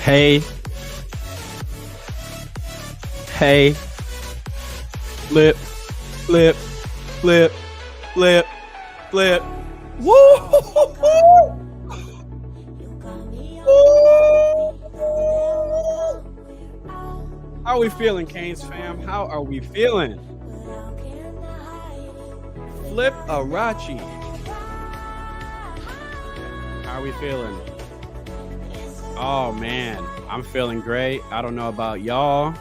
Hey. Hey. Flip. Flip. Flip. Flip. Flip. Woo! How are we feeling, Canes fam? How are we feeling? Flip Arachi. How are we feeling? Oh man, I'm feeling great. I don't know about y'all.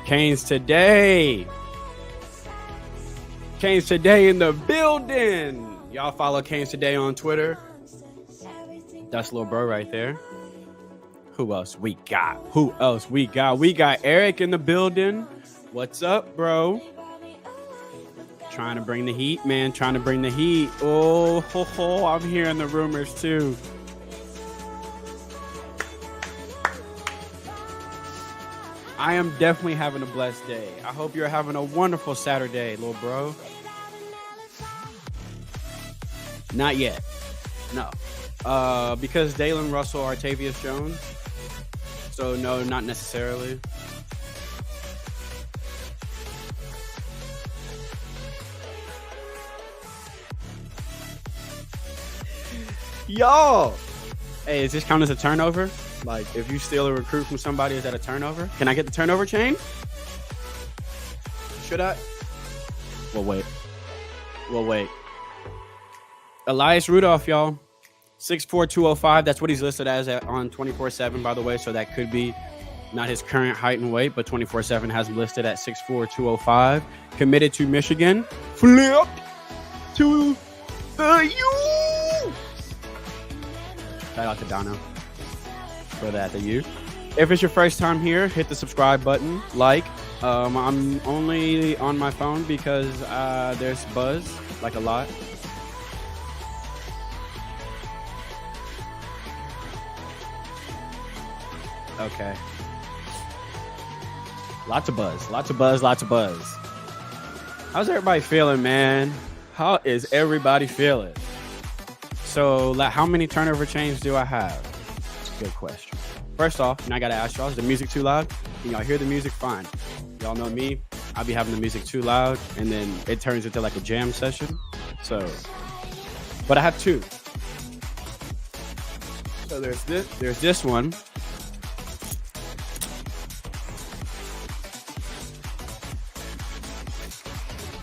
Canes today. Canes today in the building. Y'all follow Canes today on Twitter. That's little bro right there. Who else we got? Who else we got? We got Eric in the building. What's up, bro? Trying to bring the heat, man. Trying to bring the heat. Oh, ho, ho. I'm hearing the rumors too. I am definitely having a blessed day. I hope you're having a wonderful Saturday, little bro. Not yet. No. Because Dalen Russell, Artavius Jones. So no, not necessarily. Y'all. Hey, is this count as a turnover? Like, if you steal a recruit from somebody, is that a turnover? Can I get the turnover chain? Should I? Well, wait. Elias Rudolph, y'all. 6'4", 205. That's what he's listed as on 24/7, by the way. So that could be not his current height and weight, but 24/7 has him listed at 6'4", 205. Committed to Michigan. Flipped to the U. Shout out to Dono for that, the U. If it's your first time here, hit the subscribe button. Like, I'm only on my phone because there's buzz, like a lot. Okay. Lots of buzz. How's everybody feeling, man? How is everybody feeling? So, how many turnover chains do I have? Good question. First off, and I gotta ask y'all, is the music too loud? Can y'all hear the music? Fine. Y'all know me. I'll be having the music too loud, and then it turns into like a jam session. So, but I have two. So there's this one.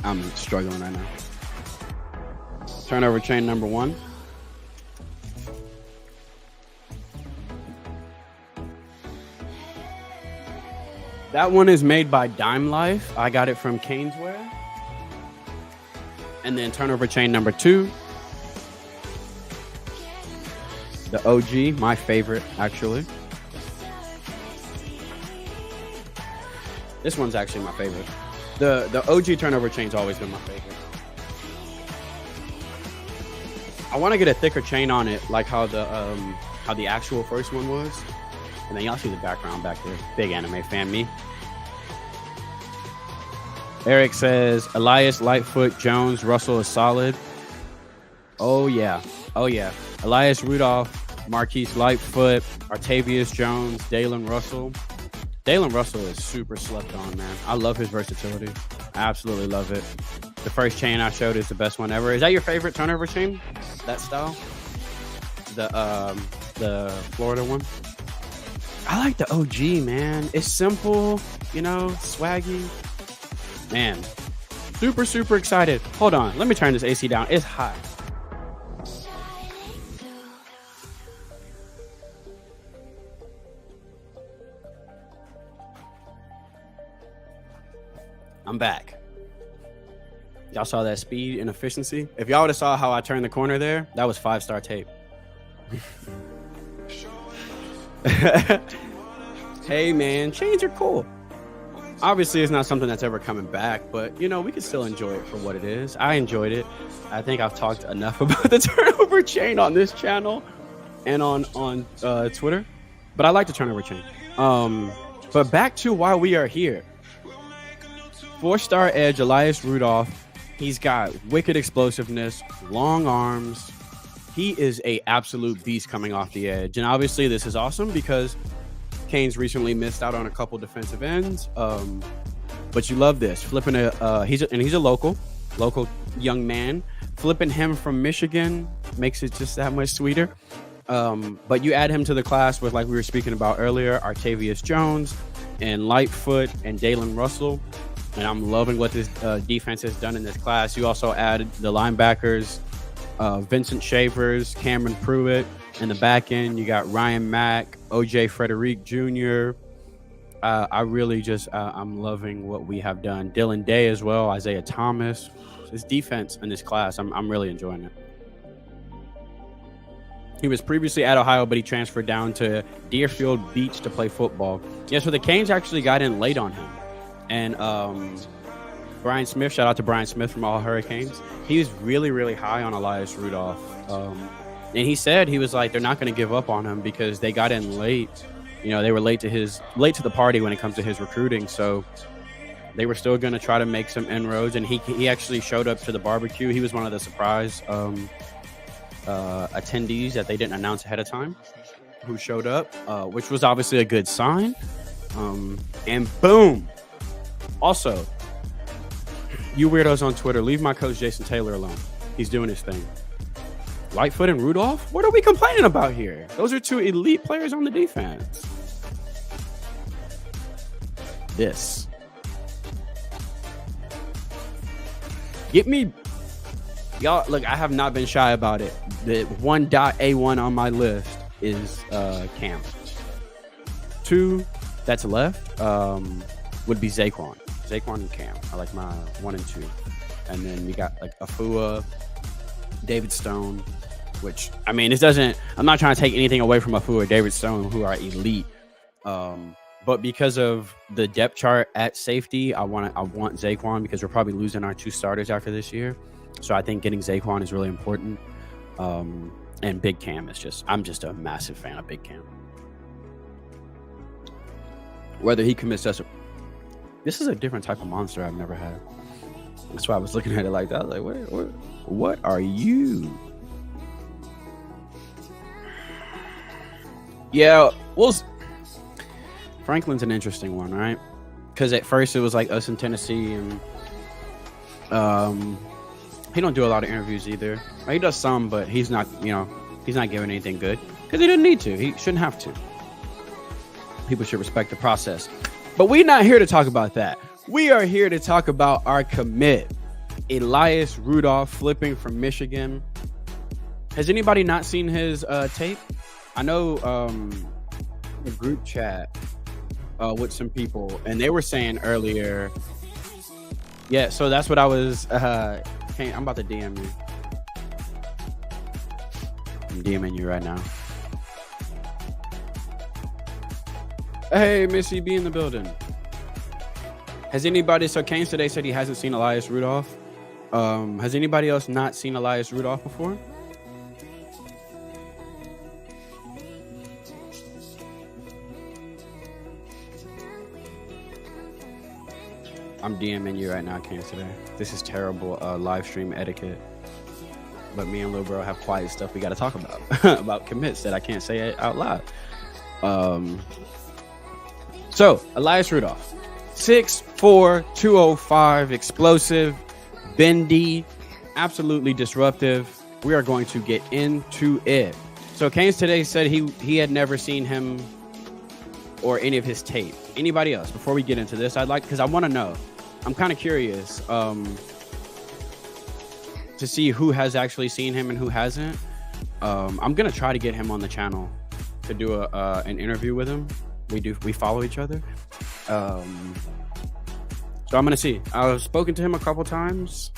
I'm struggling right now. Turnover chain number 1. That one is made by Dime Life. I got it from Caneswear. And then turnover chain number 2. The OG, my favorite, actually. This one's actually my favorite. The OG turnover chain's always been my favorite. I want to get a thicker chain on it, like how the actual first one was. And then y'all see the background back there. Big anime fan, me. Eric says, Elias, Lightfoot, Jones, Russell is solid. Oh, yeah. Oh, yeah. Elias Rudolph, Marquise Lightfoot, Artavius Jones, Dalen Russell. Dalen Russell is super slept on, man. I love his versatility. I absolutely love it. The first chain I showed is the best one ever. Is that your favorite turnover chain? That style? The Florida one? I like the OG, man. It's simple, swaggy. Man, super, super excited. Hold on. Let me turn this AC down. It's hot. I'm back. Y'all saw that speed and efficiency? If y'all would have saw how I turned the corner there, that was 5-star tape. Hey, man, chains are cool. Obviously, it's not something that's ever coming back, but, we can still enjoy it for what it is. I enjoyed it. I think I've talked enough about the turnover chain on this channel and on Twitter, but I like the turnover chain. But back to why we are here. 4-star edge, Elias Rudolph. He's got wicked explosiveness, long arms. He is a absolute beast coming off the edge. And obviously this is awesome because Canes recently missed out on a couple defensive ends. But you love this. Flipping he's a local young man. Flipping him from Michigan makes it just that much sweeter. But you add him to the class with, like we were speaking about earlier, Artavius Jones and Lightfoot and Dalen Russell. And I'm loving what this defense has done in this class. You also added the linebackers, Vincent Shavers, Cameron Pruitt. In the back end, you got Ryan Mack, OJ Frederic Jr. I really just, I'm loving what we have done. Dylan Day as well, Isaiah Thomas. This defense in this class, I'm really enjoying it. He was previously at Ohio, but he transferred down to Deerfield Beach to play football. Yeah, so the Canes actually got in late on him. And Brian Smith, shout out to Brian Smith from All Hurricanes. He was really, really high on Elias Rudolph. And he said, he was like, they're not going to give up on him because they got in late. They were late to the party when it comes to his recruiting. So they were still going to try to make some inroads. And he actually showed up to the barbecue. He was one of the surprise attendees that they didn't announce ahead of time who showed up, which was obviously a good sign. And boom. Also, you weirdos on Twitter, leave my coach Jason Taylor alone. He's doing his thing. Lightfoot and Rudolph? What are we complaining about here? Those are two elite players on the defense. This. Get me... Y'all, look, I have not been shy about it. The 1.A1 on my list is Cam. 2 that's left would be Zaquan. Zaquan and Cam. I like my 1 and 2. And then we got like Afua, David Stone, which, I mean, I'm not trying to take anything away from Afua or David Stone, who are elite. But because of the depth chart at safety, I want Zaquan because we're probably losing our 2 starters after this year. So I think getting Zaquan is really important. And Big Cam is I'm just a massive fan of Big Cam. Whether he commits us, this is a different type of monster I've never had. That's why I was looking at it like that. I was like, what are you? Yeah, well, Franklin's an interesting one, right? Because at first it was like us in Tennessee, and he don't do a lot of interviews either. He does some, but he's not, he's not giving anything good because he didn't need to. He shouldn't have to. People should respect the process. But we're not here to talk about that. We are here to talk about our commit, Elias Rudolph, flipping from Michigan. Has anybody not seen his tape? I know the group chat with some people, and they were saying earlier. Yeah, so that's what I was. I'm about to DM you. I'm DMing you right now. Hey, Missy B in the building. Has anybody? So Kane today said he hasn't seen Elias Rudolph. Has anybody else not seen Elias Rudolph before? I'm DMing you right now, Kane today. This is terrible live stream etiquette. But me and Lil Bro have quiet stuff we got to talk about about commits that I can't say out loud. So Elias Rudolph, 6'4", 205, explosive, bendy, absolutely disruptive. We are going to get into it. So Keynes today said he had never seen him or any of his tape. Anybody else? Before we get into this, because I want to know. I'm kind of curious to see who has actually seen him and who hasn't. I'm gonna try to get him on the channel to do an interview with him. We follow each other. So I'm gonna see. I've spoken to him a couple times.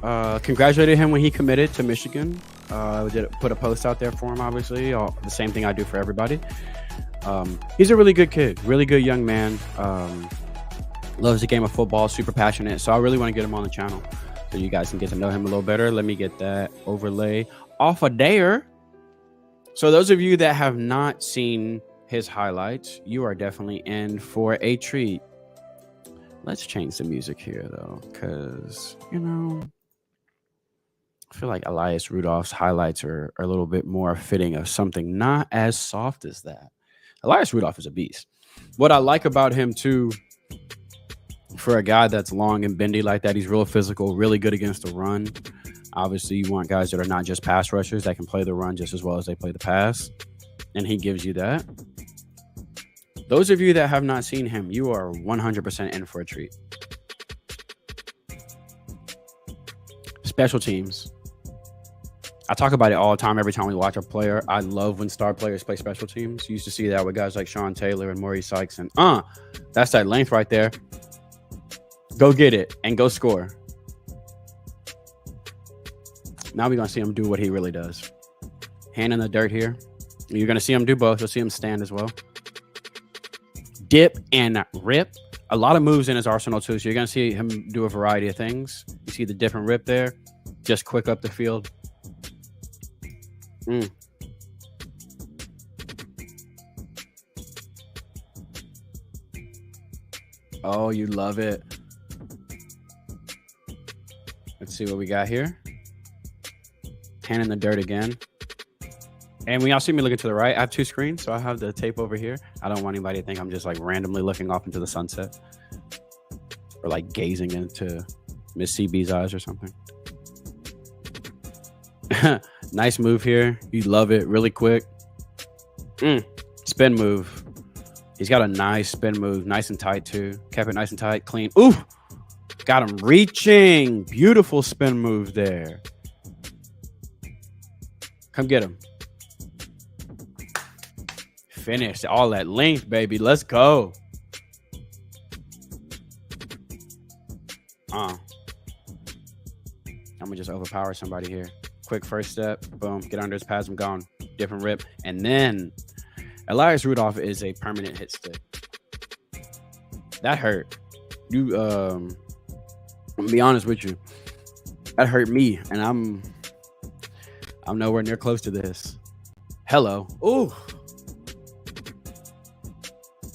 Congratulated him when he committed to Michigan. Put a post out there for him, obviously. The same thing I do for everybody. He's a really good kid, really good young man. Loves the game of football, super passionate. So I really want to get him on the channel so you guys can get to know him a little better. Let me get that overlay off of there. So those of you that have not seen his highlights, you are definitely in for a treat. Let's change the music here, though, because, I feel like Elias Rudolph's highlights are a little bit more fitting of something not as soft as that. Elias Rudolph is a beast. What I like about him, too, for a guy that's long and bendy like that, he's real physical, really good against the run. Obviously, you want guys that are not just pass rushers that can play the run just as well as they play the pass, and he gives you that. Those of you that have not seen him, you are 100% in for a treat. Special teams. I talk about it all the time every time we watch a player. I love when star players play special teams. You used to see that with guys like Sean Taylor and Maurice Sykes. And that's that length right there. Go get it and go score. Now we're going to see him do what he really does. Hand in the dirt here. You're going to see him do both. You'll see him stand as well. Dip and rip. A lot of moves in his arsenal, too. So you're going to see him do a variety of things. You see the dip and rip there. Just quick up the field. Oh, you love it. Let's see what we got here. Hand in the dirt again. And when y'all see me looking to the right, I have two screens, so I have the tape over here. I don't want anybody to think I'm just like randomly looking off into the sunset or like gazing into Miss CB's eyes or something. Nice move here. You love it. Really quick. Spin move. He's got a nice spin move. Nice and tight, too. Kept it nice and tight. Clean. Ooh. Got him reaching. Beautiful spin move there. Come get him. Finish. All that length, baby. Let's go. I'm going to just overpower somebody here. Quick first step. Boom. Get under his pads. I'm gone. Different rip. And then Elias Rudolph is a permanent hit stick. That hurt. I'm gonna be honest with you. That hurt me. And I'm nowhere near close to this. Hello. Ooh.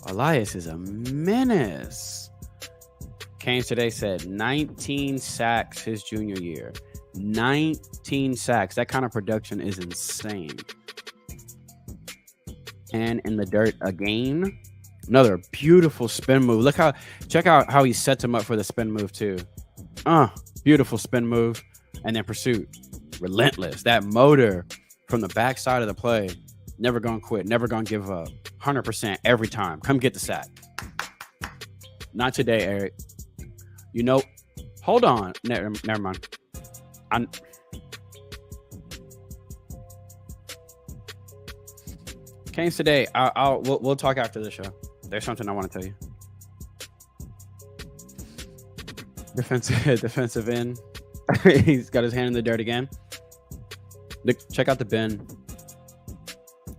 Elias is a menace. Canes today said 19 sacks his junior year. 19 sacks. That kind of production is insane. And in the dirt again. Another beautiful spin move. Check out how he sets him up for the spin move too. Beautiful spin move. And then pursuit. Relentless. That motor from the backside of the play. Never gonna quit. Never gonna give up. 100% every time. Come get the sack. Not today, Eric. You know, hold on. Never mind. Canes today. We'll talk after the show. There's something I want to tell you. Defensive end. He's got his hand in the dirt again. Check out the bend.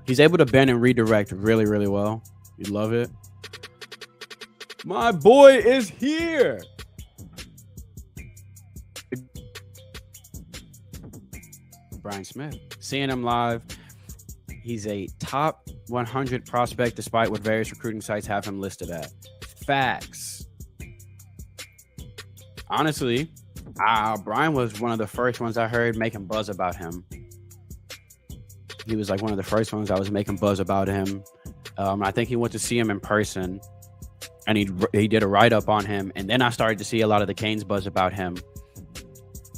He's able to bend and redirect really, really well. You love it. My boy is here. Brian Smith. Seeing him live. He's a top 100 prospect despite what various recruiting sites have him listed at. Facts. Honestly, Brian was one of the first ones I heard making buzz about him. He was like one of the first ones I was making buzz about him. I think he went to see him in person, and he did a write-up on him, and then I started to see a lot of the Canes buzz about him.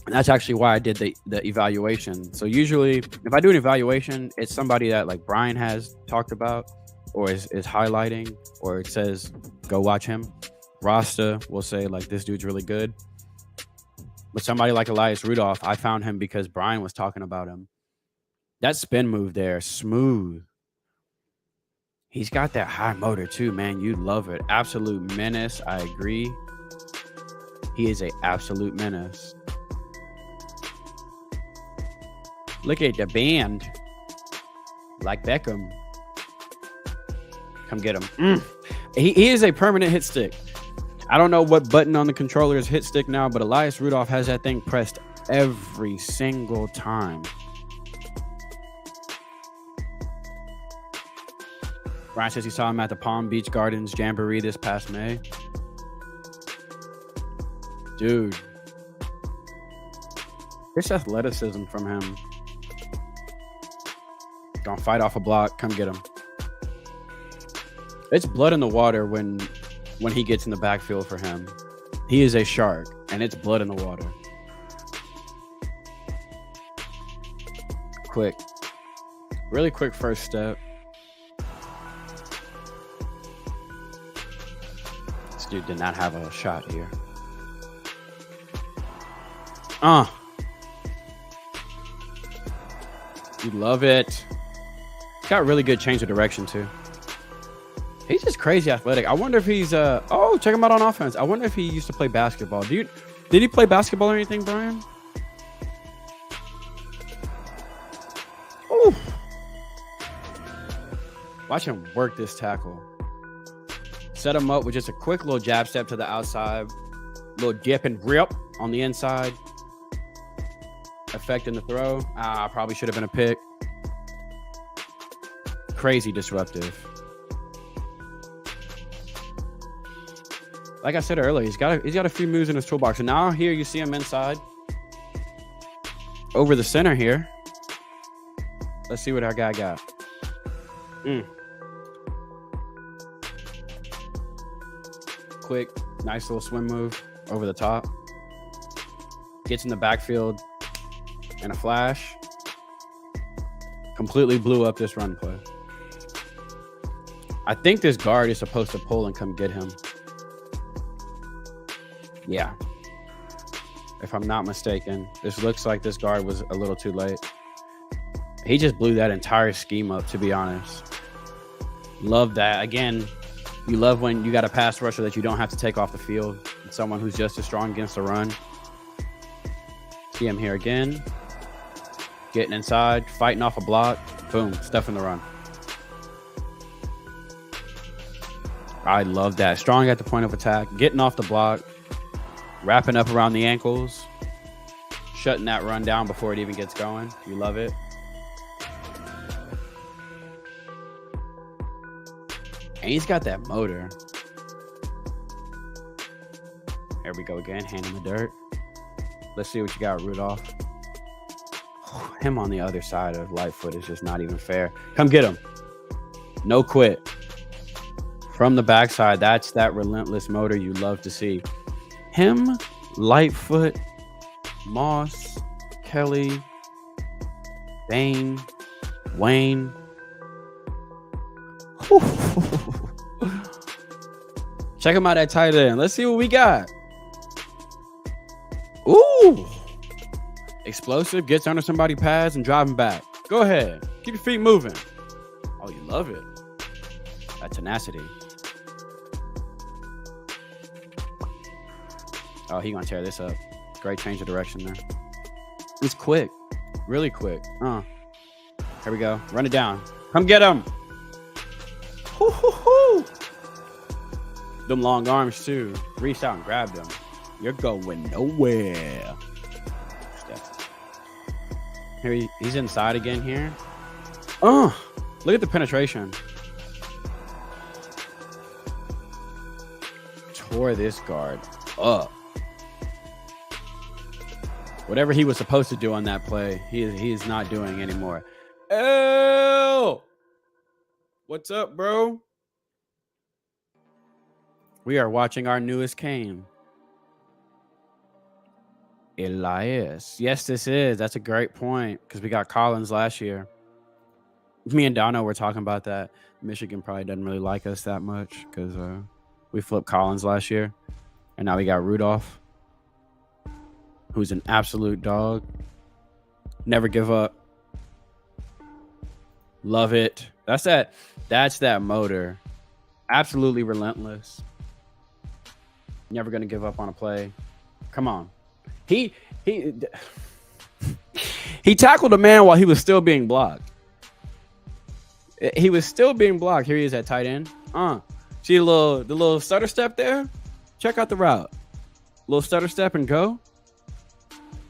And that's actually why I did the evaluation. So usually, if I do an evaluation, it's somebody that like Brian has talked about or is highlighting, or it says, go watch him. Rasta will say, like, this dude's really good. But somebody like Elias Rudolph, I found him because Brian was talking about him. That spin move there, smooth. He's got that high motor too, man. You love it. Absolute menace. I agree. He is an absolute menace. Look at the band. Like Beckham. Come get him. He is a permanent hit stick. I don't know what button on the controller is hit stick now, but Elias Rudolph has that thing pressed every single time. Brian says he saw him at the Palm Beach Gardens Jamboree this past May. Dude. There's athleticism from him. Gonna fight off a block. Come get him. It's blood in the water when he gets in the backfield for him. He is a shark, and it's blood in the water. Quick. Really quick first step. This dude did not have a shot here. You love it. Got really good change of direction, too. He's just crazy athletic. I wonder if he's check him out on offense. I wonder if he used to play basketball. Did he play basketball or anything, Brian? Ooh. Watch him work this tackle. Set him up with just a quick little jab step to the outside. Little dip and rip on the inside. Effect in the throw. Probably should have been a pick. Crazy disruptive. Like I said earlier, he's got a few moves in his toolbox. And now here you see him inside. Over the center here. Let's see what our guy got. Quick, nice little swim move over the top. Gets in the backfield and a flash. Completely blew up this run play. I think this guard is supposed to pull and come get him. Yeah. If I'm not mistaken, this looks like this guard was a little too late. He just blew that entire scheme up, to be honest. Love that. Again, you love when you got a pass rusher that you don't have to take off the field. It's someone who's just as strong against the run. See him here again. Getting inside, fighting off a block. Boom, stuff in the run. I love that. Strong at the point of attack, getting off the block, wrapping up around the ankles, shutting that run down before it even gets going. You love it. And he's got that motor. There we go again. Hand in the dirt. Let's see what you got, Rudolph. Him on the other side of Lightfoot is just not even fair. Come get him. No quit. From the backside, that's that relentless motor you love to see. Him, Lightfoot, Moss, Kelly, Bain, Wayne. Check him out at tight end. Let's see what we got. Ooh. Explosive, gets under somebody's pads and drive him back. Go ahead. Keep your feet moving. Oh, you love it. That tenacity. Oh, he gonna tear this up. Great change of direction there. It's quick. Really quick. Here we go. Run it down. Come get him. Hoo-hoo-hoo. Them long arms, too. Reach out and grab them. You're going nowhere. Here he's inside again here. Look at the penetration. Tore this guard up. Whatever he was supposed to do on that play, he is not doing anymore. Oh, what's up, bro? We are watching our newest Kane. Elias. Yes, this is. That's a great point because we got Collins last year. Me and Dono were talking about that. Michigan probably doesn't really like us that much because we flipped Collins last year. And now we got Rudolph, who's an absolute dog. Never give up. Love it. That's that motor. Absolutely relentless. Never going to give up on a play. Come on. He tackled a man while he was still being blocked. He was still being blocked. Here he is at tight end. See the little stutter step there? Check out the route. Little stutter step and go.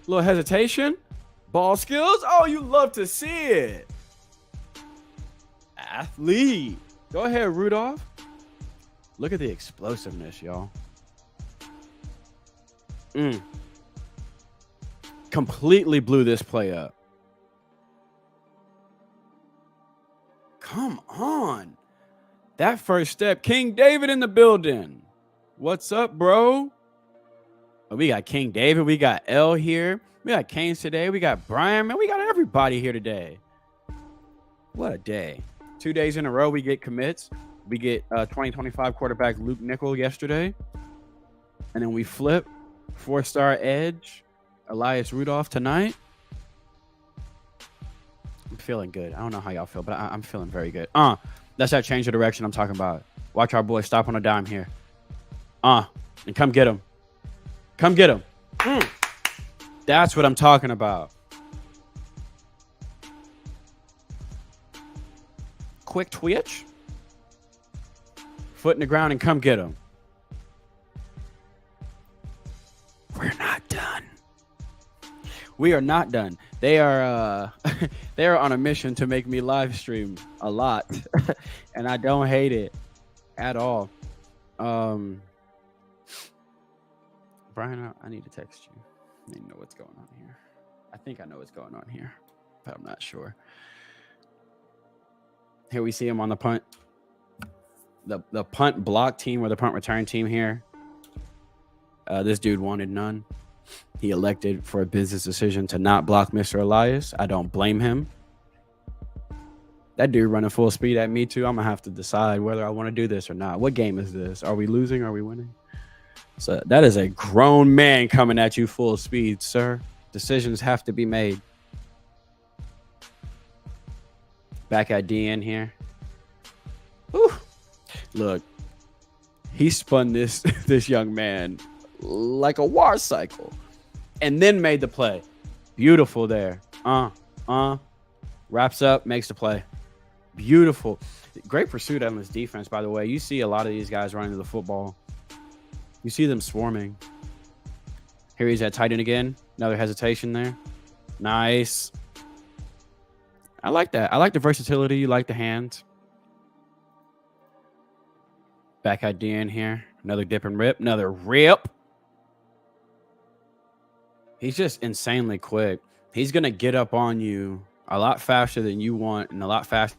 Little hesitation. Ball skills. Oh, you love to see it. Athlete. Go ahead, Rudolph. Look at the explosiveness, y'all. Completely blew this play up. Come on. That first step. King David in the building. What's up, bro? Oh, we got King David. We got L here. We got Canes today. We got Brian. Man, we got everybody here today. What a day. 2 days in a row, we get commits. We get 2025 quarterback Luke Nickel yesterday. And then we flip 4-star edge Elias Rudolph tonight. I'm feeling good. I don't know how y'all feel, but I'm feeling very good. That's that change of direction I'm talking about. Watch our boy stop on a dime here. And come get him. Come get him. That's what I'm talking about. Quick twitch. Foot in the ground and come get him. We're not done. We are not done. They are they are on a mission to make me live stream a lot. And I don't hate it at all. Brian, I need to text you. I need to know what's going on here. I think I know what's going on here, but I'm not sure. Here we see him on the punt. The punt block team or the punt return team here. This dude wanted none. He elected for a business decision to not block Mr. Elias. I don't blame him. That dude running full speed at me too. I'm gonna have to decide whether I want to do this or not. What game is this? Are we losing? Are we winning? So that is a grown man coming at you full speed, sir. Decisions have to be made. Back at DN here. Whew. Look, he spun this young man like a war cycle and then made the play. Beautiful there. Wraps up, makes the play. Beautiful. Great pursuit on this defense, by the way. You see a lot of these guys running to the football. You see them swarming. Here he's at tight end again. Another hesitation there. Nice. I like that. I like the versatility. You like the hands. Back at DN here. Another dip and rip. Another rip. He's just insanely quick. He's going to get up on you a lot faster than you want and a lot faster.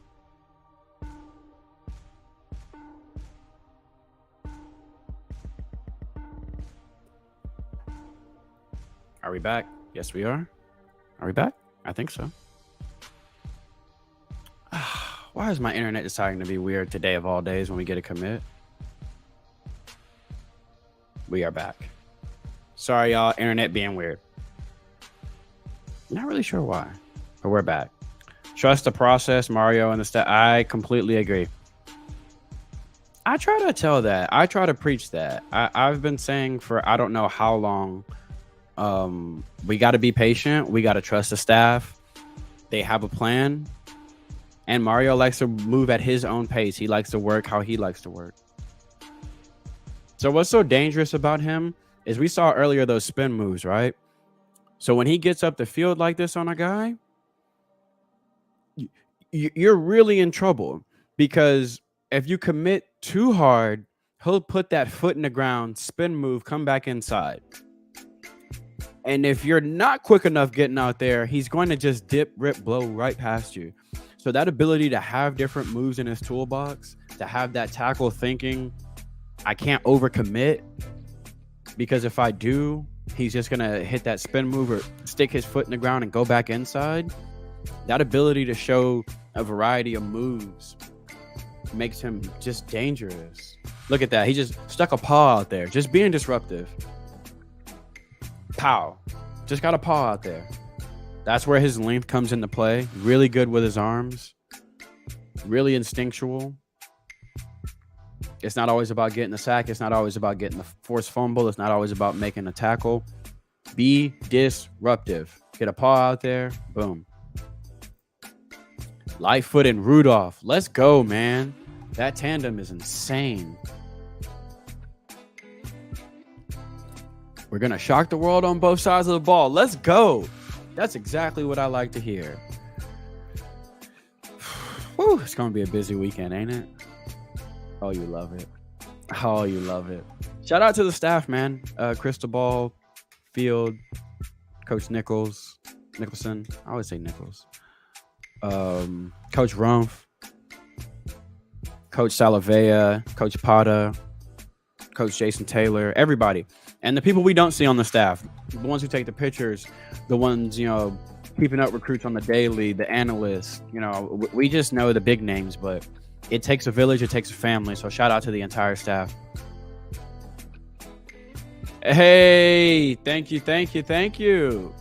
Are we back? Yes, we are. Are we back? I think so. Why is my internet deciding to be weird today of all days when we get a commit? We are back. Sorry, y'all. Internet being weird. Not really sure why, but we're back. Trust the process, Mario, and the stuff. I completely agree. I try to tell that. I try to preach that. I've been saying for I don't know how long. We got to be patient. We got to trust the staff. They have a plan. And Mario likes to move at his own pace. He likes to work how he likes to work. So what's so dangerous about him is we saw earlier those spin moves, right? So when he gets up the field like this on a guy, you're really in trouble, because if you commit too hard, he'll put that foot in the ground, spin move, come back inside. And if you're not quick enough getting out there, he's going to just dip, rip, blow right past you. So that ability to have different moves in his toolbox, to have that tackle thinking, I can't overcommit, because if I do, he's just going to hit that spin move or stick his foot in the ground and go back inside. That ability to show a variety of moves makes him just dangerous. Look at that. He just stuck a paw out there, just being disruptive. Pow. Just got a paw out there. That's where his length comes into play. Really good with his arms. Really instinctual. It's not always about getting the sack. It's not always about getting the forced fumble. It's not always about making a tackle. Be disruptive. Get a paw out there. Boom. Lightfoot and Rudolph. Let's go, man. That tandem is insane. We're going to shock the world on both sides of the ball. Let's go. That's exactly what I like to hear. Whew, it's going to be a busy weekend, ain't it? Oh, you love it. Oh, you love it. Shout out to the staff, man. Cristobal, Field, Coach Nicholson. I always say Nichols. Coach Rumpf, Coach Salavea, Coach Pata, Coach Jason Taylor, everybody. And the people we don't see on the staff, the ones who take the pictures, the ones, keeping up recruits on the daily, the analysts, we just know the big names, but it takes a village, it takes a family. So shout out to the entire staff. Hey, thank you.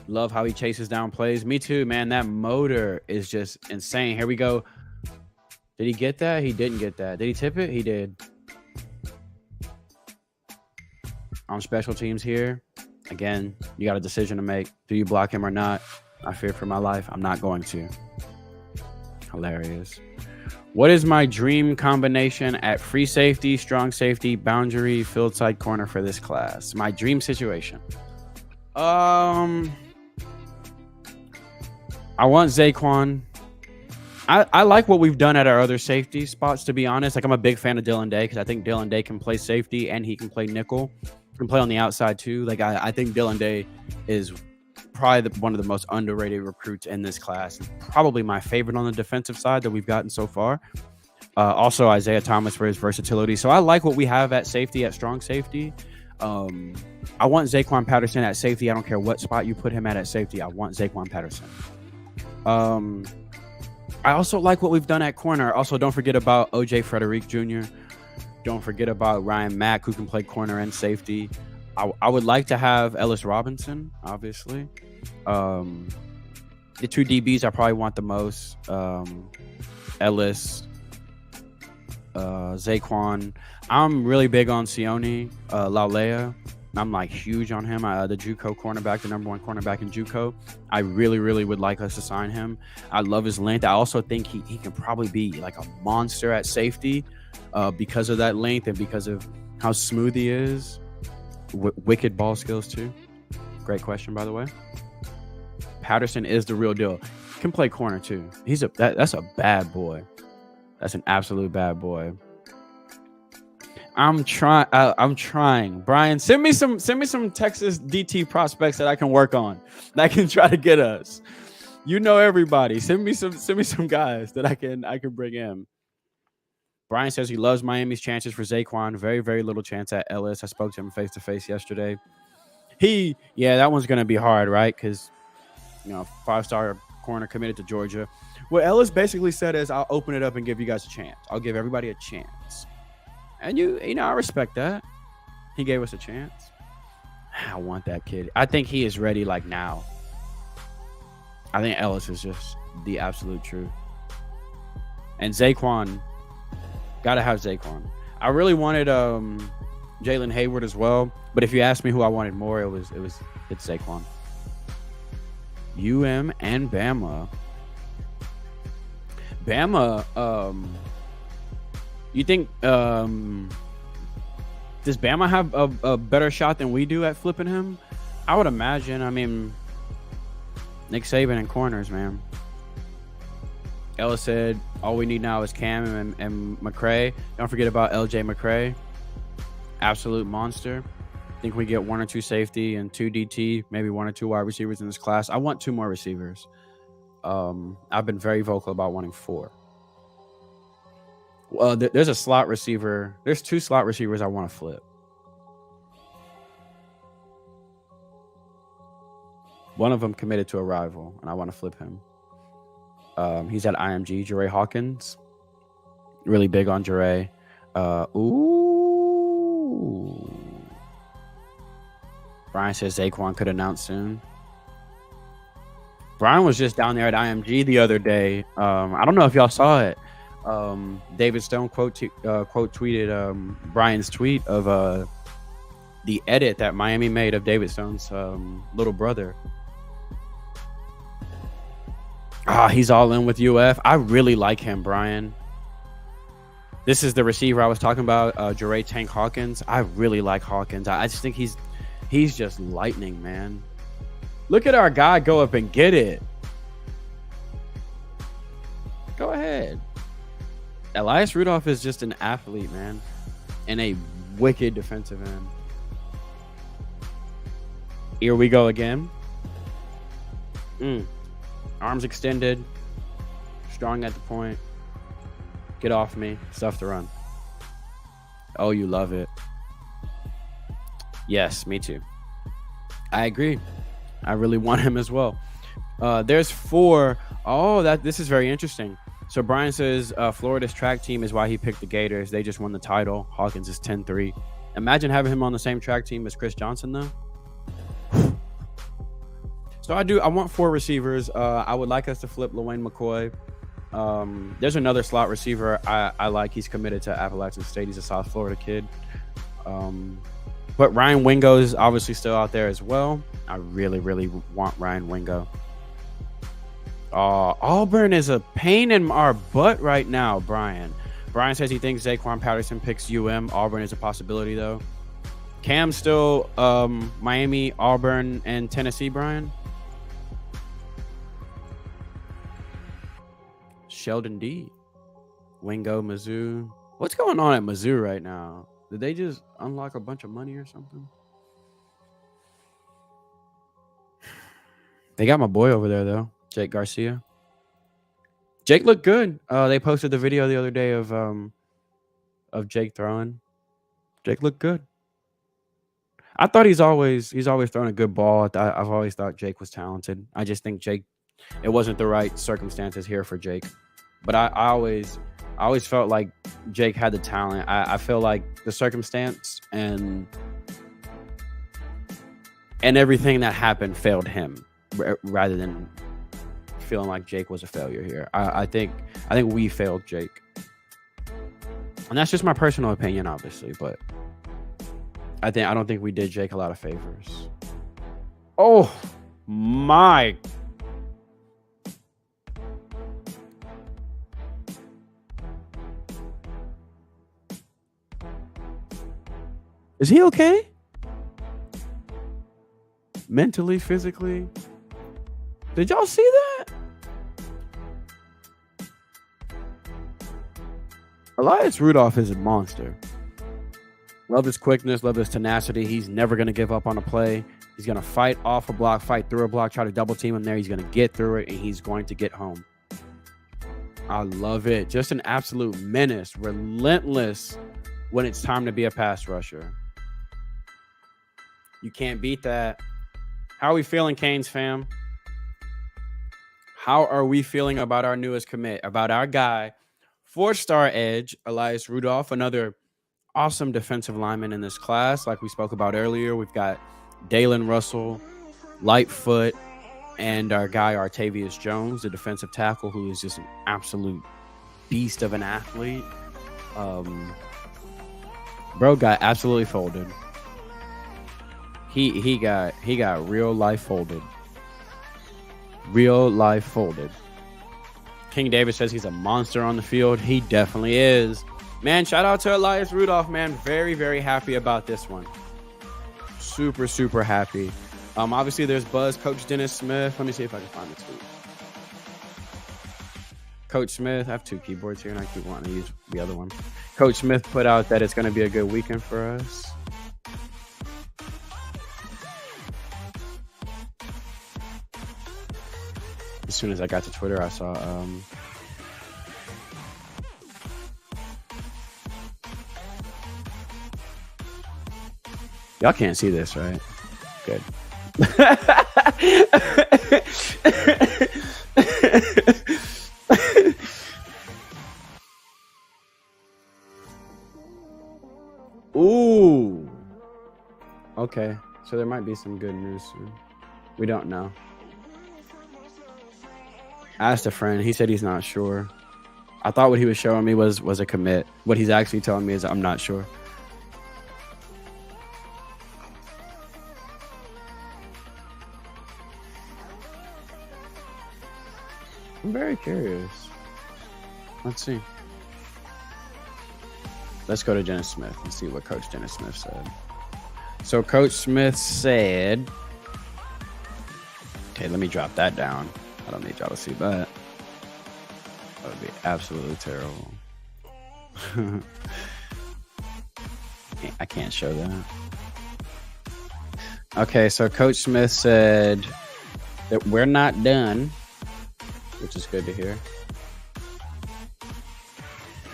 Love how he chases down plays. Me too, man. That motor is just insane. Here we go. Did he get that? He didn't get that. Did he tip it? He did. On special teams here, again, you got a decision to make. Do you block him or not? I fear for my life. I'm not going to. Hilarious. What is my dream combination at free safety, strong safety, boundary, field side corner for this class? My dream situation. I want Zaquan. I like what we've done at our other safety spots, to be honest. Like, I'm a big fan of Dylan Day because I think Dylan Day can play safety and he can play nickel. He can play on the outside too. Like, I think Dylan Day is probably one of the most underrated recruits in this class. Probably my favorite on the defensive side that we've gotten so far. Also, Isaiah Thomas for his versatility. So I like what we have at safety, at strong safety. I want Zaquan Patterson at safety. I don't care what spot you put him at safety. I want Zaquan Patterson. I also like what we've done at corner. Also, don't forget about OJ Frederick Jr. Don't forget about Ryan Mack, who can play corner and safety. I would like to have Ellis Robinson, obviously. The two DBs I probably want the most. Ellis, Zaquan. I'm really big on Sione Laulea. I'm like huge on him. The JUCO cornerback, the number one cornerback in JUCO. I really, really would like us to sign him. I love his length. I also think he can probably be like a monster at safety because of that length and because of how smooth he is. Wicked ball skills too. Great question, by the way. Patterson is the real deal. Can play corner too. That's a bad boy. That's an absolute bad boy. I'm trying. I'm trying. Brian, send me some Texas DT prospects that I can work on. That can try to get us. You know everybody. Send me some guys that I can bring in. Brian says he loves Miami's chances for Zaquan. Very, very little chance at Ellis. I spoke to him face to face yesterday. That one's gonna be hard, right? Because 5-star corner committed to Georgia. What Ellis basically said is, I'll open it up and give you guys a chance. I'll give everybody a chance. And I respect that. He gave us a chance. I want that kid. I think he is ready like now. I think Ellis is just the absolute truth. And Zaquan, gotta have Zaquan. I really wanted Jalen Hayward as well, but if you ask me who I wanted more, it's Zaquan. UM and Bama. You think does Bama have a better shot than we do at flipping him? I would imagine. I mean, Nick Saban and corners, man. Ellis said, all we need now is Cam and McCray. Don't forget about LJ McCray. Absolute monster. I think we get 1 or 2 safety and 2 DT, maybe 1 or 2 wide receivers in this class. I want 2 more receivers. I've been very vocal about wanting 4. There's a slot receiver. There's 2 slot receivers I want to flip. One of them committed to a rival, and I want to flip him. He's at IMG, Jure Hawkins. Really big on Jure. Brian says Zaquan could announce soon. Brian was just down there at IMG the other day. I don't know if y'all saw it. David Stone quote tweeted Brian's tweet of the edit that Miami made of David Stone's little brother. He's all in with UF. I really like him, Brian. This is the receiver I was talking about, Jure Tank Hawkins. I really like Hawkins. I just think he's just lightning, man. Look at our guy go up and get it. Go ahead. Elias Rudolph is just an athlete, man, and a wicked defensive end. Here we go again. Arms extended, strong at the point. Get off me. Stuff to run. Oh, you love it. Yes, me too. I agree. I really want him as well. There's 4. This is very interesting. So Brian says Florida's track team is why he picked the Gators. They just won the title. Hawkins is 10-3. Imagine having him on the same track team as Chris Johnson, though. So I want 4 receivers. I would like us to flip LaWayne McCoy. There's another slot receiver I like. He's committed to Appalachian State. He's a South Florida kid. But Ryan Wingo is obviously still out there as well. I really, really want Ryan Wingo. Auburn is a pain in our butt right now, Brian. Brian says he thinks Zaquan Patterson picks UM. Auburn is a possibility, though. Cam still Miami, Auburn, and Tennessee, Brian. Sheldon D. Wingo, Mizzou. What's going on at Mizzou right now? Did they just unlock a bunch of money or something? They got my boy over there, though. Jake Garcia. Jake looked good. They posted the video the other day of Jake throwing. Jake looked good. I thought he's always thrown a good ball. I've always thought Jake was talented. I just think it wasn't the right circumstances here for Jake. But I always felt like Jake had the talent. I feel like the circumstance and everything that happened failed him rather than feeling like Jake was a failure here. I think we failed Jake. And that's just my personal opinion, obviously, but I don't think we did Jake a lot of favors. Oh my. Is he okay? Mentally, physically? Did y'all see that? Elias Rudolph is a monster. Love his quickness, love his tenacity. He's never going to give up on a play. He's going to fight off a block, fight through a block, try to double team him there. He's going to get through it, and he's going to get home. I love it. Just an absolute menace, relentless when it's time to be a pass rusher. You can't beat that. How are we feeling, Canes fam? How are we feeling about our newest commit, about our guy, 4-star edge, Elias Rudolph, another awesome defensive lineman in this class. Like we spoke about earlier, we've got Dalen Russell, Lightfoot, and our guy Artavius Jones, the defensive tackle, who is just an absolute beast of an athlete. Bro got absolutely folded. He got real life folded. Real life folded. King David says he's a monster on the field. He definitely is. Man, shout out to Elias Rudolph, man. Very, very happy about this one. Super, super happy. Obviously, there's buzz. Coach Dennis Smith. Let me see if I can find the tweet. Coach Smith. I have 2 keyboards here, and I keep wanting to use the other one. Coach Smith put out that it's going to be a good weekend for us. As soon as I got to Twitter, I saw... Y'all can't see this, right? Good. Ooh. Okay. So there might be some good news soon. We don't know. I asked a friend. He said he's not sure. I thought what he was showing me was a commit. What he's actually telling me is I'm not sure. I'm very curious. Let's see. Let's go to Dennis Smith and see what Coach Dennis Smith said. So Coach Smith said, okay, let me drop that down. I don't need y'all to see that. That would be absolutely terrible. I can't show that. Okay, so Coach Smith said that we're not done, which is good to hear.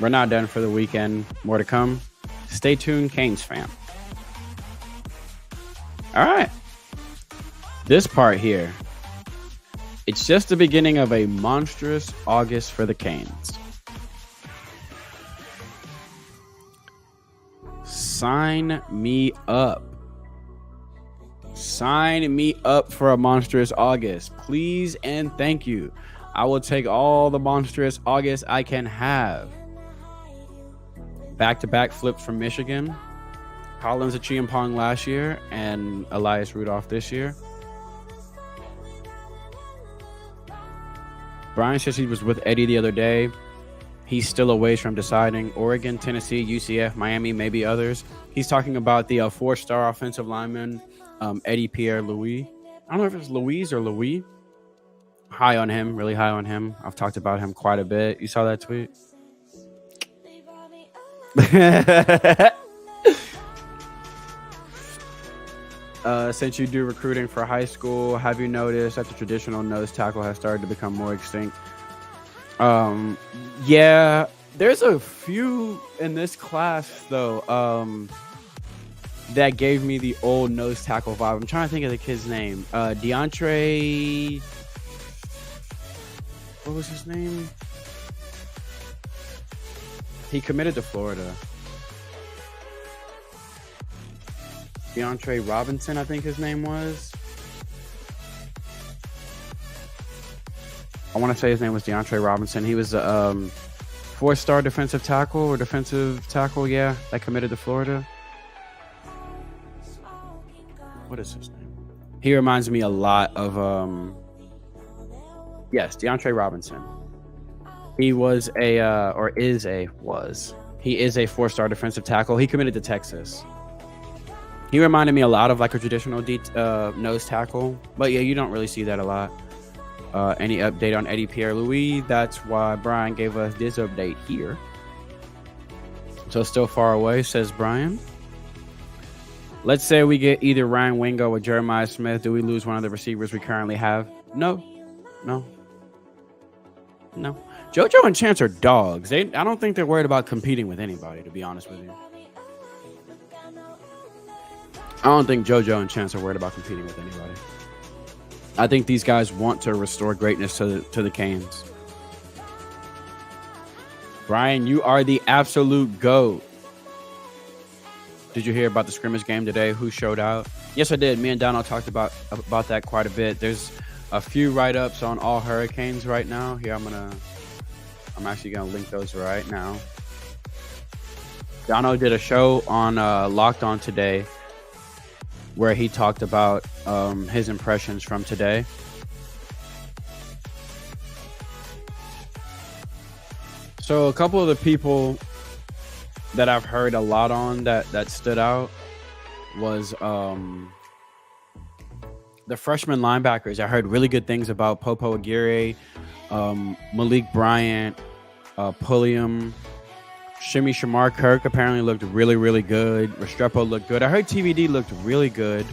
We're not done for the weekend. More to come. Stay tuned, Canes fam. All right. This part here, it's just the beginning of a monstrous August for the Canes. Sign me up. Sign me up for a monstrous August, please and thank you. I will take all the monstrous August I can have. Back-to-back flips from Michigan. Collins Achiampong last year and Elias Rudolph this year. Brian says he was with Eddie the other day. He's still a ways from deciding. Oregon, Tennessee, UCF, Miami, maybe others. He's talking about the 4-star offensive lineman, Eddie Pierre-Louis. I don't know if it's Louise or Louis. High on him, really high on him. I've talked about him quite a bit. You saw that tweet? Since you do recruiting for high school, have you noticed that the traditional nose tackle has started to become more extinct? Yeah, there's a few in this class though that gave me the old nose tackle vibe. I'm trying to think of the kid's name. DeAndre, what was his name? He committed to Florida. DeAndre Robinson, I think his name was. I want to say his name was DeAndre Robinson. He was a 4-star defensive tackle, yeah, that committed to Florida. What is his name? He reminds me a lot of, yes, DeAndre Robinson. He was he is a 4-star defensive tackle. He committed to Texas. He reminded me a lot of like a traditional nose tackle, but yeah, you don't really see that a lot. Any update on Eddie Pierre-Louis? That's why Brian gave us this update here. So still far away, says Brian. Let's say we get either Ryan Wingo or Jeremiah Smith. Do we lose one of the receivers we currently have? No. JoJo and Chance are dogs. I don't think they're worried about competing with anybody, to be honest with you. I don't think JoJo and Chance are worried about competing with anybody. I think these guys want to restore greatness to the Canes. Brian, you are the absolute GOAT. Did you hear about the scrimmage game today? Who showed out? Yes, I did. Me and Donald talked about that quite a bit. There's a few write-ups on all Hurricanes right now. Here, I'm actually gonna link those right now. Donald did a show on Locked On today where he talked about his impressions from today. So a couple of the people that I've heard a lot on that stood out was the freshman linebackers. I heard really good things about Popo Aguirre, Malik Bryant, Pulliam, Shimmy Shamar Kirk apparently looked really, really good. Restrepo looked good. I heard TVD looked really good.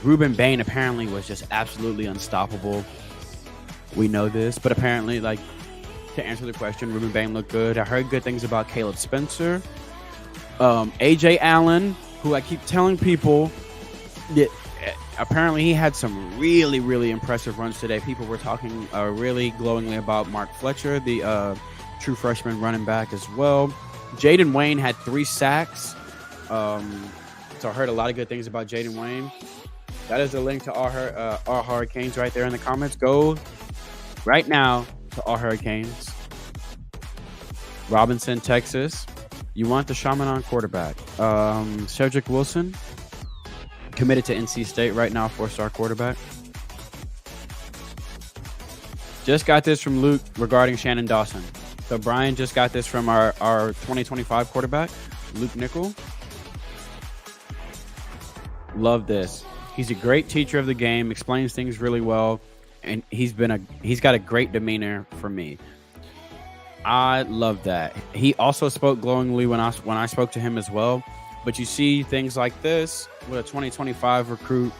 Ruben Bain apparently was just absolutely unstoppable. We know this, but apparently, like, to answer the question, Ruben Bain looked good. I heard good things about Caleb Spencer. AJ Allen, who I keep telling people that apparently he had some really, really impressive runs today. People were talking really glowingly about Mark Fletcher, the true freshman running back as well. Jaden Wayne had 3 sacks. So I heard a lot of good things about Jaden Wayne. That is the link to our Hurricanes right there in the comments. Go right now to our Hurricanes. Robinson, Texas. You want the Chaminade quarterback. Cedric Wilson, committed to NC State right now, 4-star quarterback. Just got this from Luke regarding Shannon Dawson. So Brian just got this from our 2025 quarterback, Luke Nickel. Love this. He's a great teacher of the game, explains things really well, and he's got a great demeanor for me. I love that. He also spoke glowingly when I spoke to him as well. But you see things like this with a 2025 recruit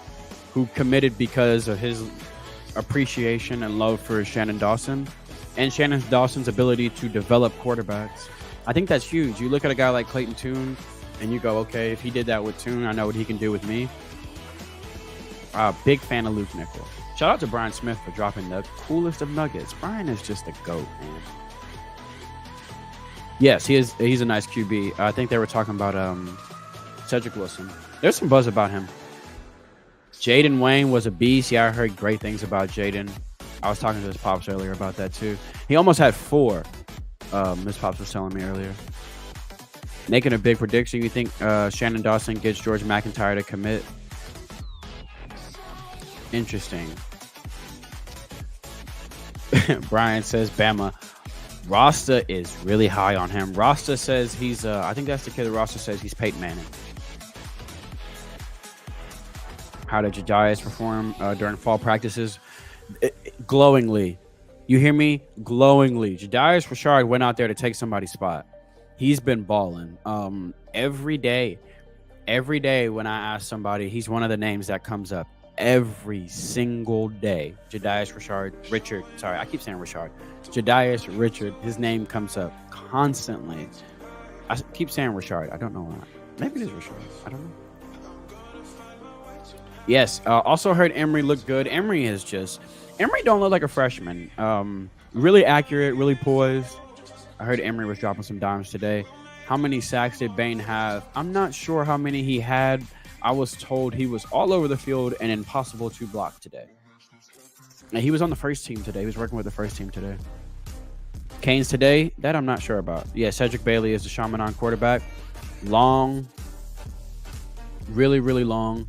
who committed because of his appreciation and love for Shannon Dawson and Shannon Dawson's ability to develop quarterbacks. I think that's huge. You look at a guy like Clayton Tune and you go, okay, if he did that with Tune, I know what he can do with me. Big fan of Luke Nickel. Shout out to Brian Smith for dropping the coolest of nuggets. Brian is just a GOAT, man. Yes, he's a nice QB. I think they were talking about Cedric Wilson. There's some buzz about him. Jaden Wayne was a beast. Yeah, I heard great things about Jaden. I was talking to his pops earlier about that too. He almost had 4. Miss Pops was telling me earlier. Making a big prediction. You think Shannon Dawson gets George McIntyre to commit? Interesting. Brian says Bama. Rasta is really high on him. Rasta says he's I think that's the kid that Rasta says he's Peyton Manning. How did Jedias perform during fall practices? Glowingly. You hear me? Glowingly. Jedias Rashard went out there to take somebody's spot. He's been balling. Every day when I ask somebody, he's one of the names that comes up every single day. Jedias Richard. Sorry, I keep saying Rashard. Jedias Richard. His name comes up constantly. I keep saying Rashard. I don't know why. Maybe it is Rashard. I don't know. Yes. Also heard Emery looked good. Emery don't look like a freshman. Really accurate, really poised. I heard Emery was dropping some dimes today. How many sacks did Bain have? I'm not sure how many he had. I was told he was all over the field and impossible to block today. And he was on the first team today. He was working with the first team today. Canes today, that I'm not sure about. Yeah, Cedric Bailey is the Chaminade quarterback. Long. Really, really long.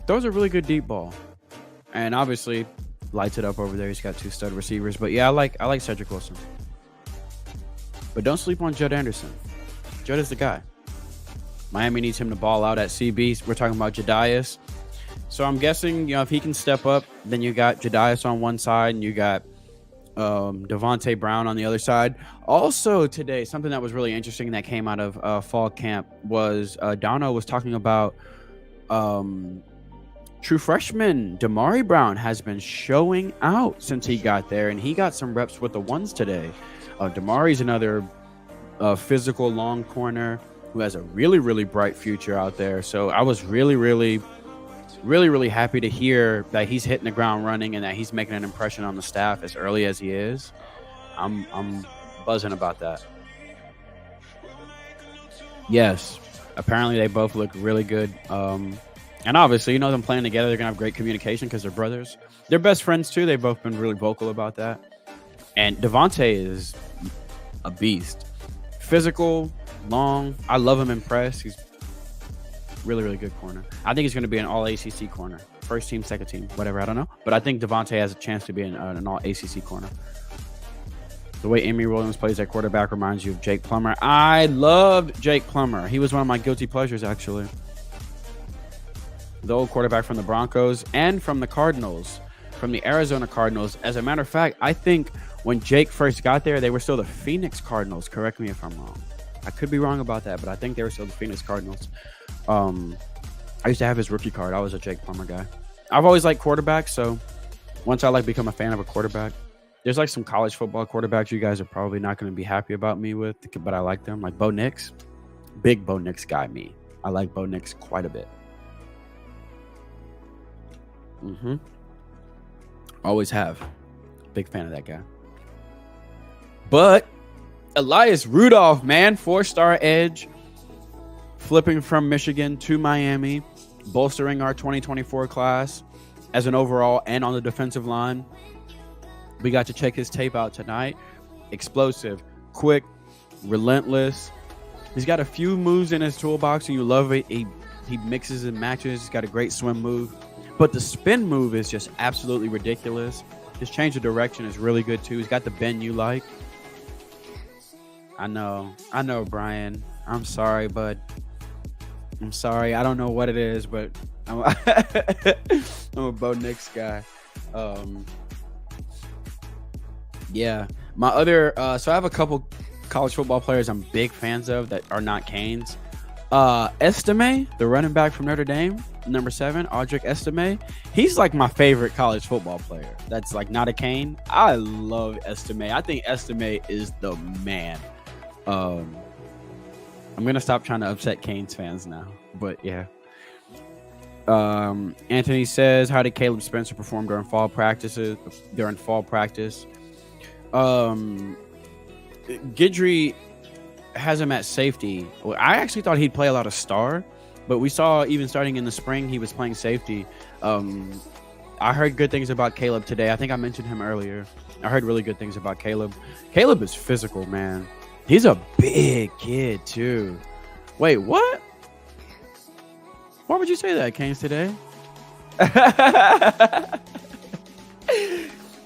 Throws a really good deep ball. And obviously lights it up over there. He's got 2 stud receivers. But yeah, I like Cedric Wilson. But don't sleep on Judd Anderson. Judd is the guy. Miami needs him to ball out at CB. We're talking about Jedias. So I'm guessing, if he can step up, then you got Jedias on one side and you got Devontae Brown on the other side. Also today, something that was really interesting that came out of fall camp was Dono was talking about true freshman Damari Brown has been showing out since he got there, and he got some reps with the ones today. Damari's another physical long corner who has a really, really bright future out there. So I was really happy to hear that he's hitting the ground running and that he's making an impression on the staff as early as he is. I'm buzzing about that. Yes, apparently they both look really good. And obviously, them playing together, they're going to have great communication because they're brothers. They're best friends, too. They've both been really vocal about that. And Devontae is a beast. Physical, long. I love him in press. He's really good corner. I think he's going to be an all-ACC corner. First team, second team, whatever. I don't know. But I think Devontae has a chance to be an all-ACC corner. The way Amy Williams plays at quarterback reminds you of Jake Plummer. I loved Jake Plummer. He was one of my guilty pleasures, actually. The old quarterback from the Broncos and from the Cardinals, from the Arizona Cardinals. As a matter of fact, I think when Jake first got there, they were still the Phoenix Cardinals. Correct me if I'm wrong. I could be wrong about that, but I think they were still the Phoenix Cardinals. I used to have his rookie card. I was a Jake Plummer guy. I've always liked quarterbacks, so once I become a fan of a quarterback, there's some college football quarterbacks you guys are probably not going to be happy about me with, but I like them. Like Bo Nix. Big Bo Nix guy, me. I like Bo Nix quite a bit. Always have. Big fan of that guy. But Elias Rudolph, man, 4-star edge, flipping from Michigan to Miami, bolstering our 2024 class as an overall and on the defensive line. We got to check his tape out tonight. Explosive, quick, relentless. He's got a few moves in his toolbox, and you love it. He mixes and matches. He's got a great swim move. But the spin move is just absolutely ridiculous. His change of direction is really good, too. He's got the bend you like. I know, Brian. I'm sorry, bud. I'm sorry. I don't know what it is, but I'm a Bo Nix guy. Yeah. My other so I have a couple college football players I'm big fans of that are not Canes. Estime, the running back from Notre Dame, number 7, Audric Estime. He's my favorite college football player. That's not a Cane. I love Estime. I think Estime is the man. I'm gonna stop trying to upset Canes fans now, but yeah. Anthony says, how did Caleb Spencer perform during fall practice? Guidry has him at safety. Well, I actually thought he'd play a lot of star, but we saw even starting in the spring he was playing safety. I heard good things about Caleb today. I think I mentioned him earlier. I heard really good things about Caleb. Caleb is physical, man. He's a big kid too. Wait, what? Why would you say that, Canes today?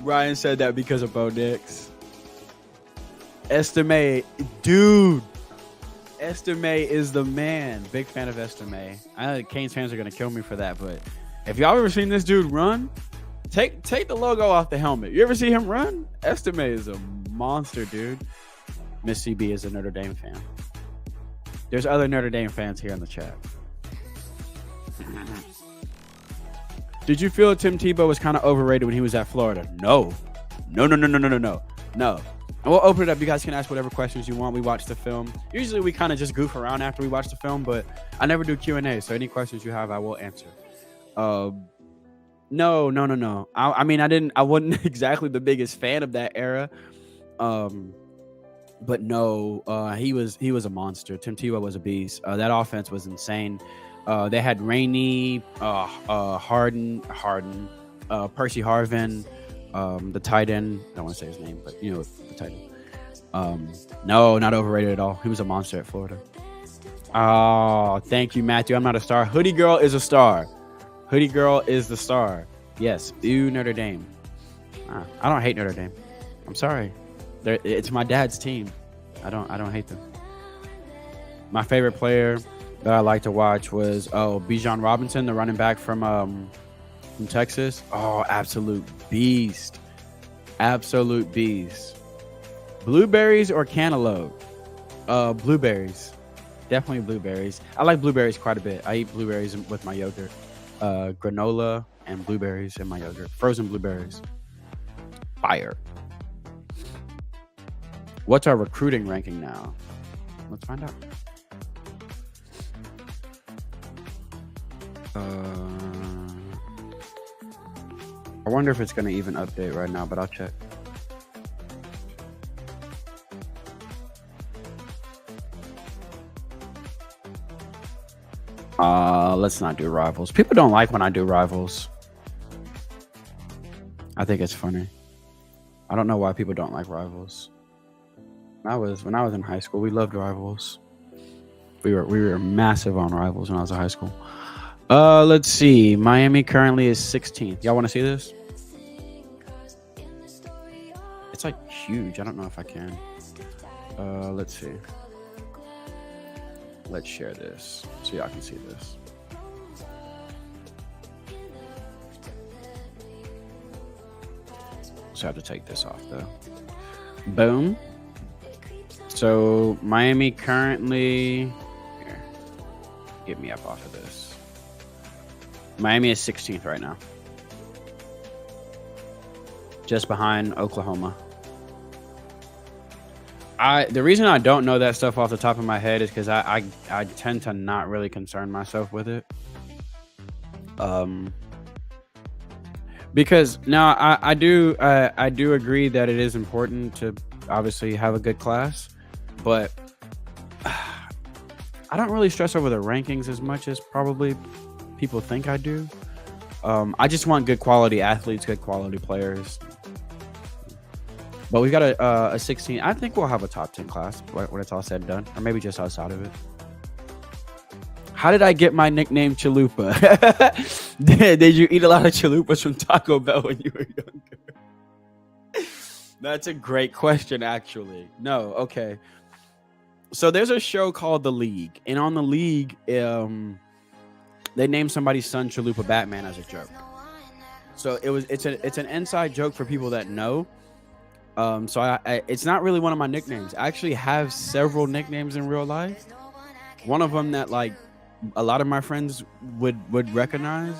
Ryan said that because of Bo Nix. Estime, dude. Estime is the man. Big fan of Estime. I know the Canes fans are gonna kill me for that, but if y'all ever seen this dude run, take the logo off the helmet. You ever see him run? Estime is a monster, dude. Miss CB is a Notre Dame fan. There's other Notre Dame fans here in the chat. Did you feel Tim Tebow was kind of overrated when he was at Florida? No. And we'll open it up. You guys can ask whatever questions you want. We watch the film. Usually we kind of just goof around after we watch the film, but I never do Q&A. So any questions you have, I will answer. No. I wasn't exactly the biggest fan of that era. But no, he was a monster. Tim Tebow was a beast. That offense was insane. They had Rainey, Harden, Percy Harvin, the tight end. I don't want to say his name, but the tight end. No, not overrated at all. He was a monster at Florida. Oh, thank you, Matthew. I'm not a star. Hoodie Girl is a star. Hoodie Girl is the star. Yes, ew, Notre Dame. I don't hate Notre Dame. I'm sorry. It's my dad's team. I don't hate them. My favorite player that I like to watch was Bijan Robinson, the running back from Texas. Oh, absolute beast. Absolute bees. Blueberries or cantaloupe? Blueberries. Definitely blueberries. I like blueberries quite a bit. I eat blueberries with my yogurt. Granola and blueberries in my yogurt. Frozen blueberries. Fire. What's our recruiting ranking now? Let's find out. I wonder if it's going to even update right now, but I'll check. Let's not do rivals. People don't like when I do rivals. I think it's funny. I don't know why people don't like rivals. When I was in high school, we loved rivals. We were massive on rivals when I was in high school. Let's see. Miami currently is 16th. Y'all want to see this? It's like huge. I don't know if I can. Let's see. Let's share this so y'all can see this. So I have to take this off though. Boom. So Miami currently, here, get me up off of this. Miami is 16th right now. Just behind Oklahoma. The reason I don't know that stuff off the top of my head is because I tend to not really concern myself with it. Because now I do agree that it is important to obviously have a good class, but I don't really stress over the rankings as much as probably people think I do. I just want good quality athletes, good quality players. But we've got a 16. I think we'll have a top 10 class when it's all said and done, or maybe just outside of it. How did I get my nickname Chalupa? Did you eat a lot of chalupas from Taco Bell when you were younger? That's a great question, actually. No, okay. So there's a show called The League, and on The League, they named somebody's son Chalupa Batman as a joke. So it's an inside joke for people that know. So I it's not really one of my nicknames. I actually have several nicknames in real life. One of them that like a lot of my friends would recognize.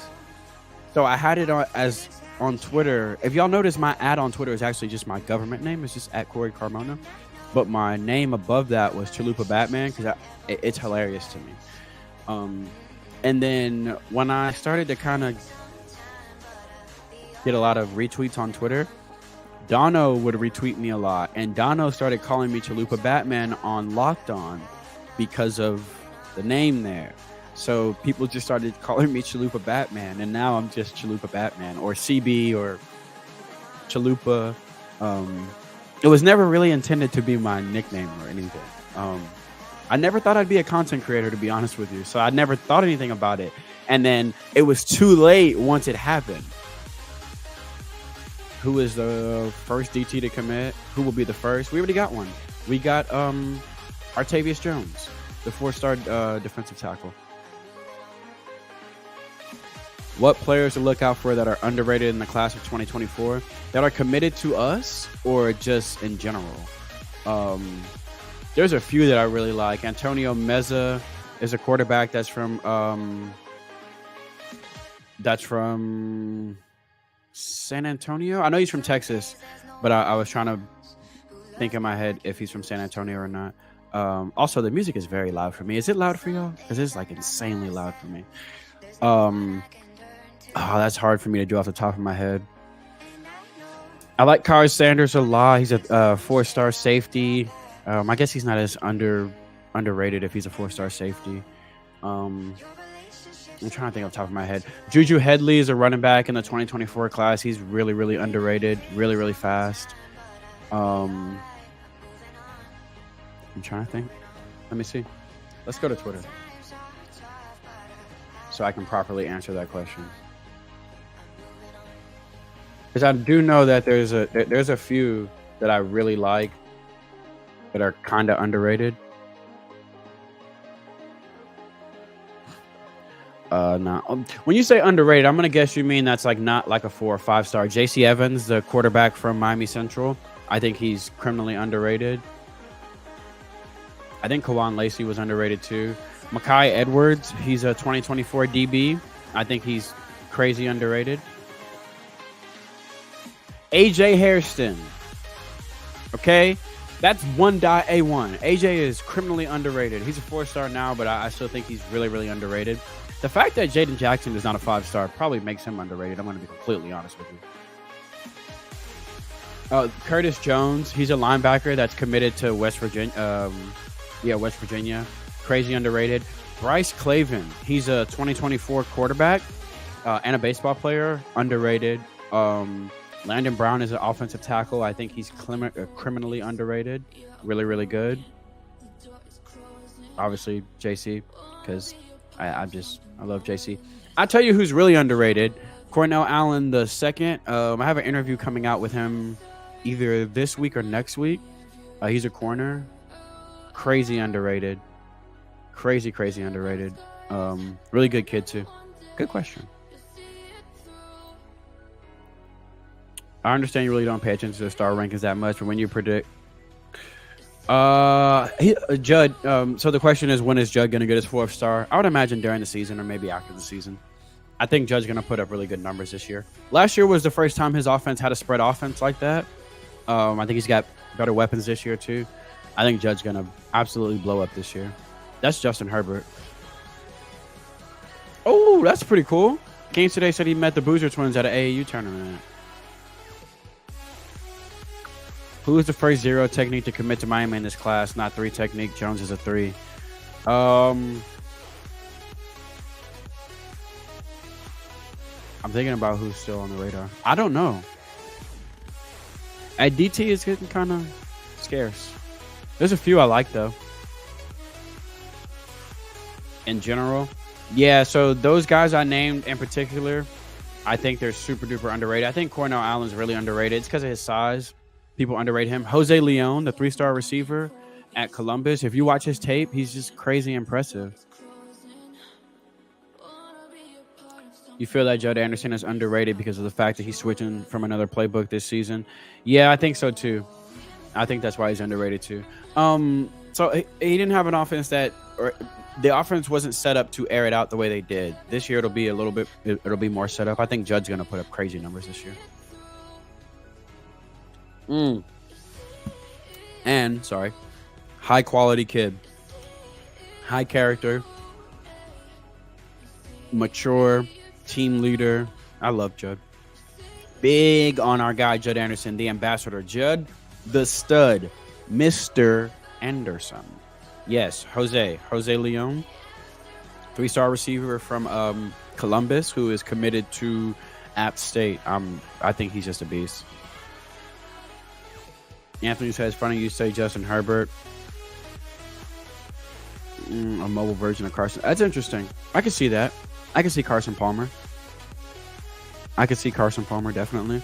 So I had it on Twitter. If y'all notice, my ad on Twitter is actually just my government name. It's just at Corey Carmona. But my name above that was Chalupa Batman because it's hilarious to me. And then when I started to kind of get a lot of retweets on Twitter, Dono would retweet me a lot. And Dono started calling me Chalupa Batman on Locked On because of the name there. So people just started calling me Chalupa Batman, and now I'm just Chalupa Batman or CB or Chalupa. It was never really intended to be my nickname or anything. I never thought I'd be a content creator, to be honest with you. So I never thought anything about it. And then it was too late once it happened. Who is the first DT to commit? Who will be the first? We already got one. We got Artavius Jones, the 4-star defensive tackle. What players to look out for that are underrated in the class of 2024 that are committed to us or just in general? There's a few that I really like. Antonio Meza is a quarterback that's from San Antonio. I know he's from Texas, but I was trying to think in my head if he's from San Antonio or not. Also, the music is very loud for me. Is it loud for y'all? Because it's like insanely loud for me. Oh, that's hard for me to do off the top of my head. I like Kyle Sanders a lot. He's a 4-star safety. I guess he's not as underrated if he's a 4-star safety. I'm trying to think off the top of my head. Juju Headley is a running back in the 2024 class. He's really, really underrated. Really, really fast. I'm trying to think. Let me see. Let's go to Twitter so I can properly answer that question. Because I do know that there's a few that I really like that are kind of underrated. No. When you say underrated, I'm gonna guess you mean that's like not like a 4 or 5 star. J.C. Evans, the quarterback from Miami Central, I think he's criminally underrated. I think Kawan Lacey was underrated too. Makai Edwards, he's a 2024 DB. I think he's crazy underrated. AJ Hairston. Okay, that's A1. AJ is criminally underrated. He's a 4-star now, but I still think he's really, really underrated. The fact that Jaden Jackson is not a 5-star probably makes him underrated. I'm going to be completely honest with you. Curtis Jones, he's a linebacker that's committed to West Virginia. West Virginia. Crazy underrated. Bryce Clavin, he's a 2024 quarterback and a baseball player. Underrated. Landon Brown is an offensive tackle. I think he's criminally underrated. Really, really good. Obviously, JC, because I love JC. I'll tell you who's really underrated. Cornell Allen the second. I have an interview coming out with him either this week or next week. He's a corner. Crazy underrated. Crazy underrated. Really good kid too. Good question. I understand you really don't pay attention to the star rankings that much, but when you predict Judd, so the question is, when is Judd going to get his 4th star? I would imagine during the season or maybe after the season. I think Judd's going to put up really good numbers this year. Last year was the first time his offense had a spread offense like that. I think he's got better weapons this year too. I think Judd's going to absolutely blow up this year. That's Justin Herbert. Oh, that's pretty cool. Games today said he met the Boozer twins at an AAU tournament. Who is the first 0 technique to commit to Miami in this class? Not 3 technique. Jones is a 3. I'm thinking about who's still on the radar. I don't know. At DT is getting kind of scarce. There's a few I like though. In general, yeah. So those guys I named in particular, I think they're super duper underrated. I think Cornell Allen's really underrated. It's because of his size. People underrate him. Jose Leon, the 3-star receiver at Columbus. If you watch his tape, he's just crazy impressive. You feel that Judd Anderson is underrated because of the fact that he's switching from another playbook this season? Yeah, I think so too. I think that's why he's underrated too. So he didn't have an offense the offense wasn't set up to air it out the way they did. This year it'll be it'll be more set up. I think Judd's going to put up crazy numbers this year. And high quality kid, high character, mature, team leader. I love Judd. Big on our guy Judd Anderson, the ambassador. Judd the stud, Mr. Anderson. Yes, Jose Leon, 3-star receiver from Columbus, who is committed to App State. I think he's just a beast. Anthony says, funny you say Justin Herbert. A mobile version of Carson. That's interesting. I can see that. I can see Carson Palmer. Definitely.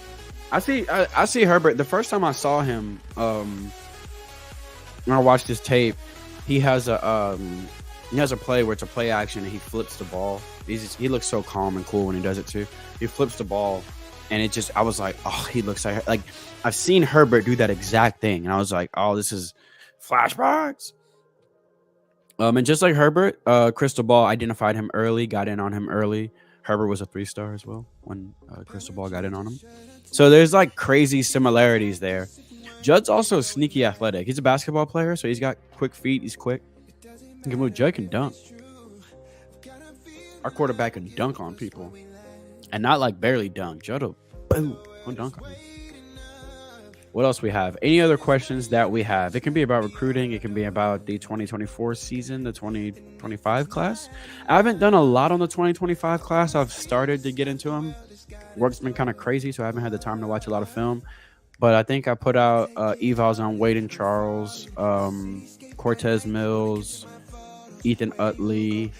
I see Herbert. The first time I saw him, when I watched his tape, he has a play where it's a play action and he flips the ball. He looks so calm and cool when he does it too. He flips the ball, and I was like, oh, he looks like I've seen Herbert do that exact thing, and I was like, oh, this is flashbacks. And just like Herbert, Crystal Ball identified him early, got in on him early. Herbert was a 3-star as well when Crystal Ball got in on him. So there's like crazy similarities there. Judd's also sneaky athletic. He's a basketball player, so he's got quick feet. He's quick. Judd can dunk. Our quarterback can dunk on people. And not like barely dunk. Judd will boom, dunk on him. What else we have? Any other questions that we have? It can be about recruiting. It can be about the 2024 season, the 2025 class. I haven't done a lot on the 2025 class. I've started to get into them. Work's been kind of crazy, so I haven't had the time to watch a lot of film. But I think I put out evals on Wade and Charles, Cortez Mills, Ethan Utley,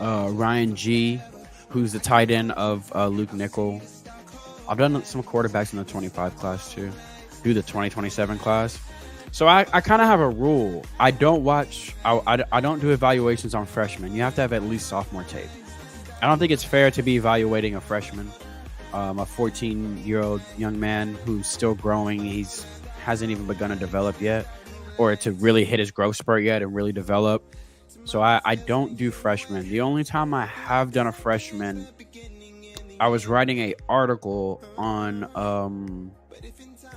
Ryan G., who's the tight end of Luke Nickel. I've done some quarterbacks in the 25 class too. Do the 2027 class. So I kind of have a rule. I don't do evaluations on freshmen. You have to have at least sophomore tape. I don't think it's fair to be evaluating a freshman, a 14-year-old young man who's still growing. He's hasn't even begun to develop yet, or to really hit his growth spurt yet and really develop. So I don't do freshmen. The only time I have done a freshman, I was writing a article on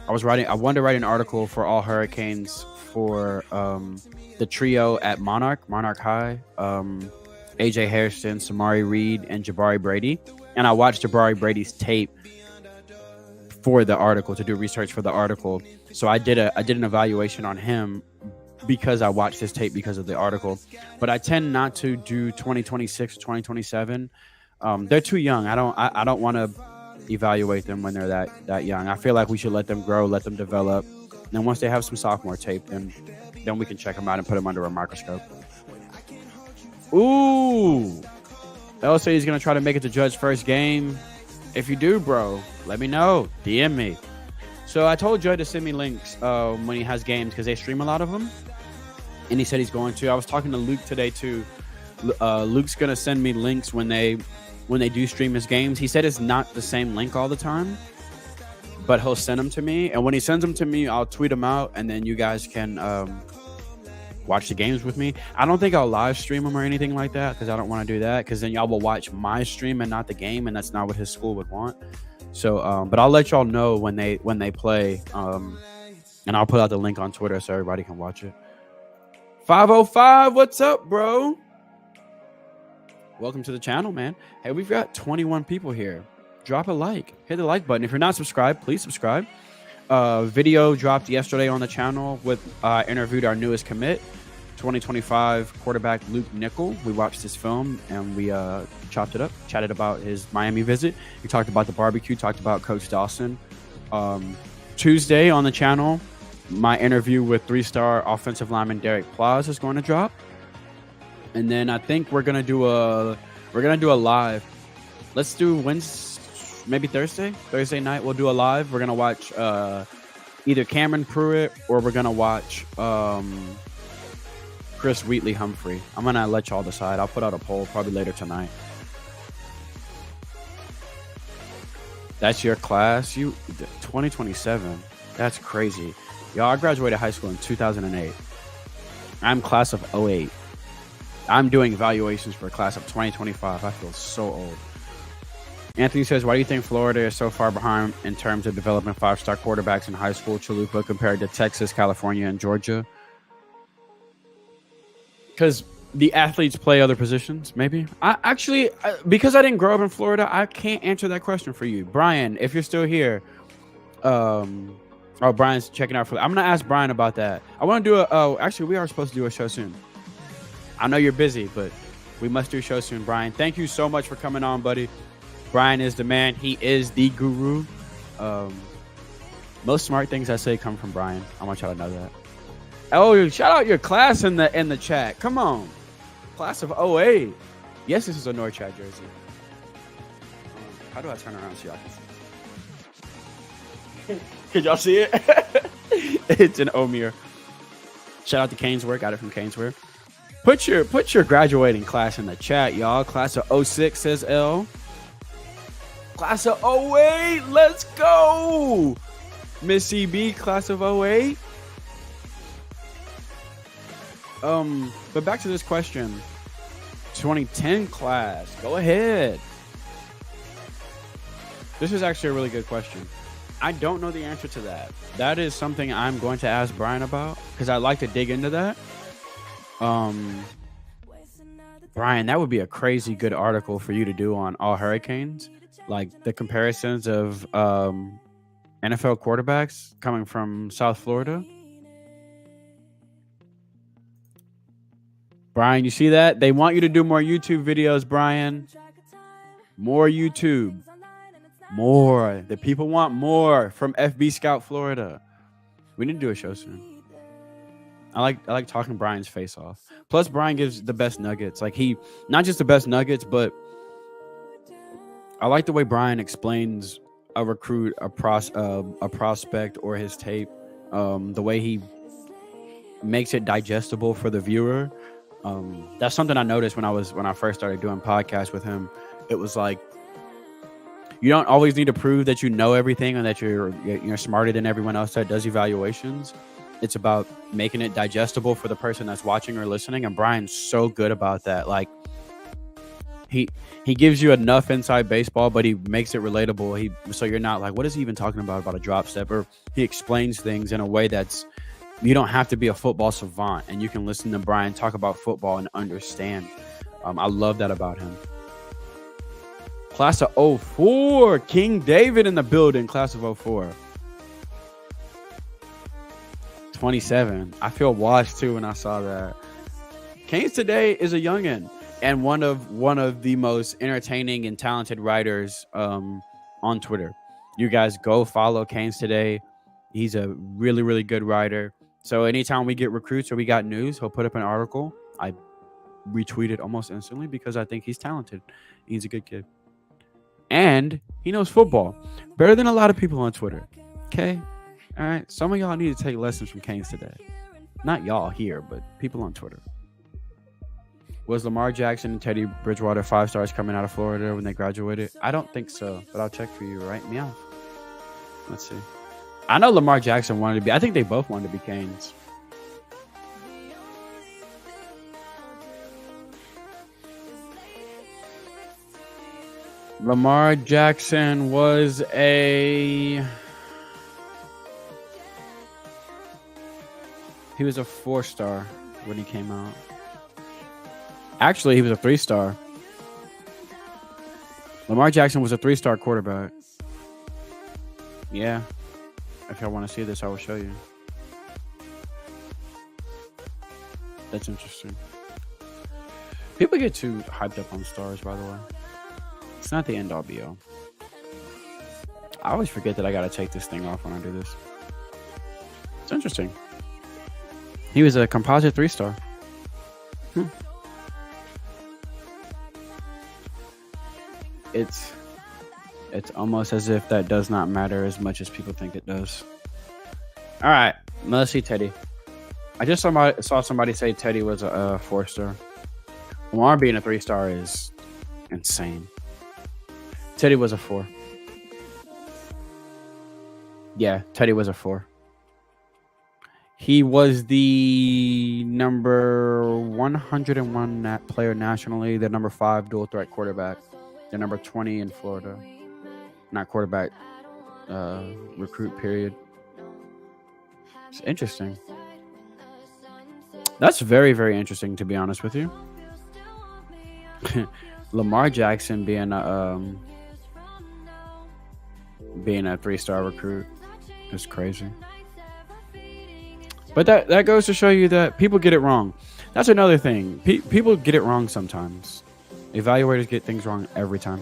I wanted to write an article for All Hurricanes for the trio at Monarch High, AJ Hairston, Samari Reed, and Jabari Brady. And I watched Jabari Brady's tape for the article, to do research for the article. So I did an evaluation on him because I watched his tape because of the article. But I tend not to do 2026 or 2027. They're too young. I don't want to evaluate them when they're that young. I feel like we should let them grow, let them develop. And once they have some sophomore tape, then we can check them out and put them under a microscope. Ooh, L said he's gonna try to make it to Judge's first game. If you do, bro, let me know. DM me. So I told Judge to send me links when he has games, because they stream a lot of them, and he said he's going to. I was talking to Luke today too. Luke's gonna send me links when they do stream his games. He said it's not the same link all the time, but he'll send them to me. And when he sends them to me, I'll tweet them out, and then you guys can watch the games with me. I don't think I'll live stream them or anything like that, because I don't want to do that, because then y'all will watch my stream and not the game, and that's not what his school would want. So, but I'll let y'all know when they play, and I'll put out the link on Twitter so everybody can watch it. 505, what's up, bro? Welcome to the channel, man. Hey, we've got 21 people here. Drop a like. Hit the like button. If you're not subscribed, please subscribe. Video dropped yesterday on the channel with interviewed our newest commit, 2025 quarterback Luke Nickel. We watched his film and we chopped it up, chatted about his Miami visit. We talked about the barbecue, talked about Coach Dawson. Tuesday on the channel, my interview with 3-star offensive lineman Derek Plaza is going to drop. And then I think we're gonna do a live. Let's do Wednesday, maybe Thursday night. We'll do a live. We're gonna watch either Cameron Pruitt or we're gonna watch Chris Wheatley Humphrey. I'm gonna let y'all decide. I'll put out a poll probably later tonight. That's your class, 2027. That's crazy. Y'all, I graduated high school in 2008. I'm class of 08. I'm doing evaluations for a class of 2025. I feel so old. Anthony says, why do you think Florida is so far behind in terms of developing 5-star quarterbacks in high school, Chalupa, compared to Texas, California, and Georgia? Because the athletes play other positions, maybe. Because I didn't grow up in Florida, I can't answer that question for you. Brian, if you're still here, Brian's checking out for that. I'm going to ask Brian about that. I want to do actually, we are supposed to do a show soon. I know you're busy, but we must do a show soon, Brian. Thank you so much for coming on, buddy. Brian is the man. He is the guru. Most smart things I say come from Brian. I want y'all to know that. Oh, shout out your class in the chat. Come on. Class of 08. Yes, this is a Norchad jersey. How do I turn around so y'all can see? Could y'all see it? It's an Omir. Shout out to Caneswear. Got it from Caneswear. Put your graduating class in the chat, y'all. Class of 06 says L. Class of 08. Let's go. Miss CB, class of 08. But back to this question. 2010 class. Go ahead. This is actually a really good question. I don't know the answer to that. That is something I'm going to ask Brian about, because I'd like to dig into that. Brian, that would be a crazy good article for you to do on All Hurricanes, like the comparisons of NFL quarterbacks coming from South Florida. Brian, you see that? They want you to do more YouTube videos, Brian. More YouTube. More. The people want more from FB Scout Florida. We need to do a show soon. I like talking Brian's face off. Plus, Brian gives the best nuggets. Like, he, not just the best nuggets, but I like the way Brian explains a recruit, a prospect, or his tape. The way he makes it digestible for the viewer. That's something I noticed when I first started doing podcasts with him. It was like, you don't always need to prove that you know everything and that you're smarter than everyone else that does evaluations. It's about making it digestible for the person that's watching or listening. And Brian's so good about that. Like, he gives you enough inside baseball, but he makes it relatable. So you're not like, what is he even talking about a drop step? Or he explains things in a way that's, you don't have to be a football savant, and you can listen to Brian talk about football and understand. I love that about him. Class of 04, King David in the building. Class of 04. 27. I feel washed too when I saw that. Canes Today is a youngin' and one of the most entertaining and talented writers on Twitter. You guys go follow Canes Today. He's a really, really good writer. So anytime we get recruits or we got news, he'll put up an article. I retweet it almost instantly because I think he's talented. He's a good kid. And he knows football better than a lot of people on Twitter. Okay? All right? Some of y'all need to take lessons from Canes Today. Not y'all here, but people on Twitter. Was Lamar Jackson and Teddy Bridgewater 5 stars coming out of Florida when they graduated? I don't think so, but I'll check for you right now. Let's see. I know Lamar Jackson wanted to be. I think they both wanted to be Canes. Lamar Jackson was he was a 4-star when he came out. Actually, he was a 3-star. Lamar Jackson was a 3-star quarterback. Yeah. If y'all want to see this, I will show you. That's interesting. People get too hyped up on stars, by the way. It's not the end all be all. I always forget that I got to take this thing off when I do this. It's interesting. He was a composite 3-star. It's almost as if that does not matter as much as people think it does. All right, let's see Teddy. I just saw somebody say Teddy was a 4-star. Lamar being a 3-star is insane. Teddy was a 4. Yeah, Teddy was a 4. He was the number 101 player nationally, the number 5 dual threat quarterback, the number 20 in Florida. Not quarterback, recruit period. It's interesting. That's very, very interesting, to be honest with you. Lamar Jackson being a 3-star recruit is crazy. But that goes to show you that people get it wrong. That's another thing. People get it wrong sometimes. Evaluators get things wrong every time.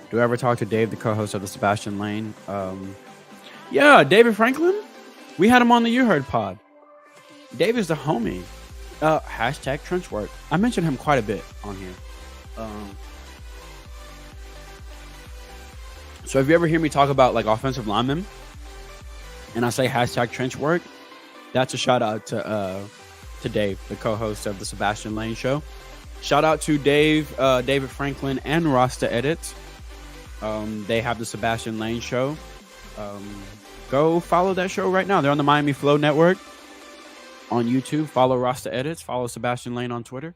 Do I ever talk to Dave, the co-host of the Sebastian Lane? Yeah, David Franklin. We had him on the You Heard pod. Dave is the homie. Hashtag trench work. I mentioned him quite a bit on here. So if you ever hear me talk about like offensive linemen, and I say hashtag trench work, that's a shout out to Dave, the co-host of the Sebastian Lane show. Shout out to Dave, David Franklin, and Rasta Edits. They have the Sebastian Lane show. Go follow that show right now. They're on the Miami Flow Network on YouTube. Follow Rasta Edits. Follow Sebastian Lane on Twitter.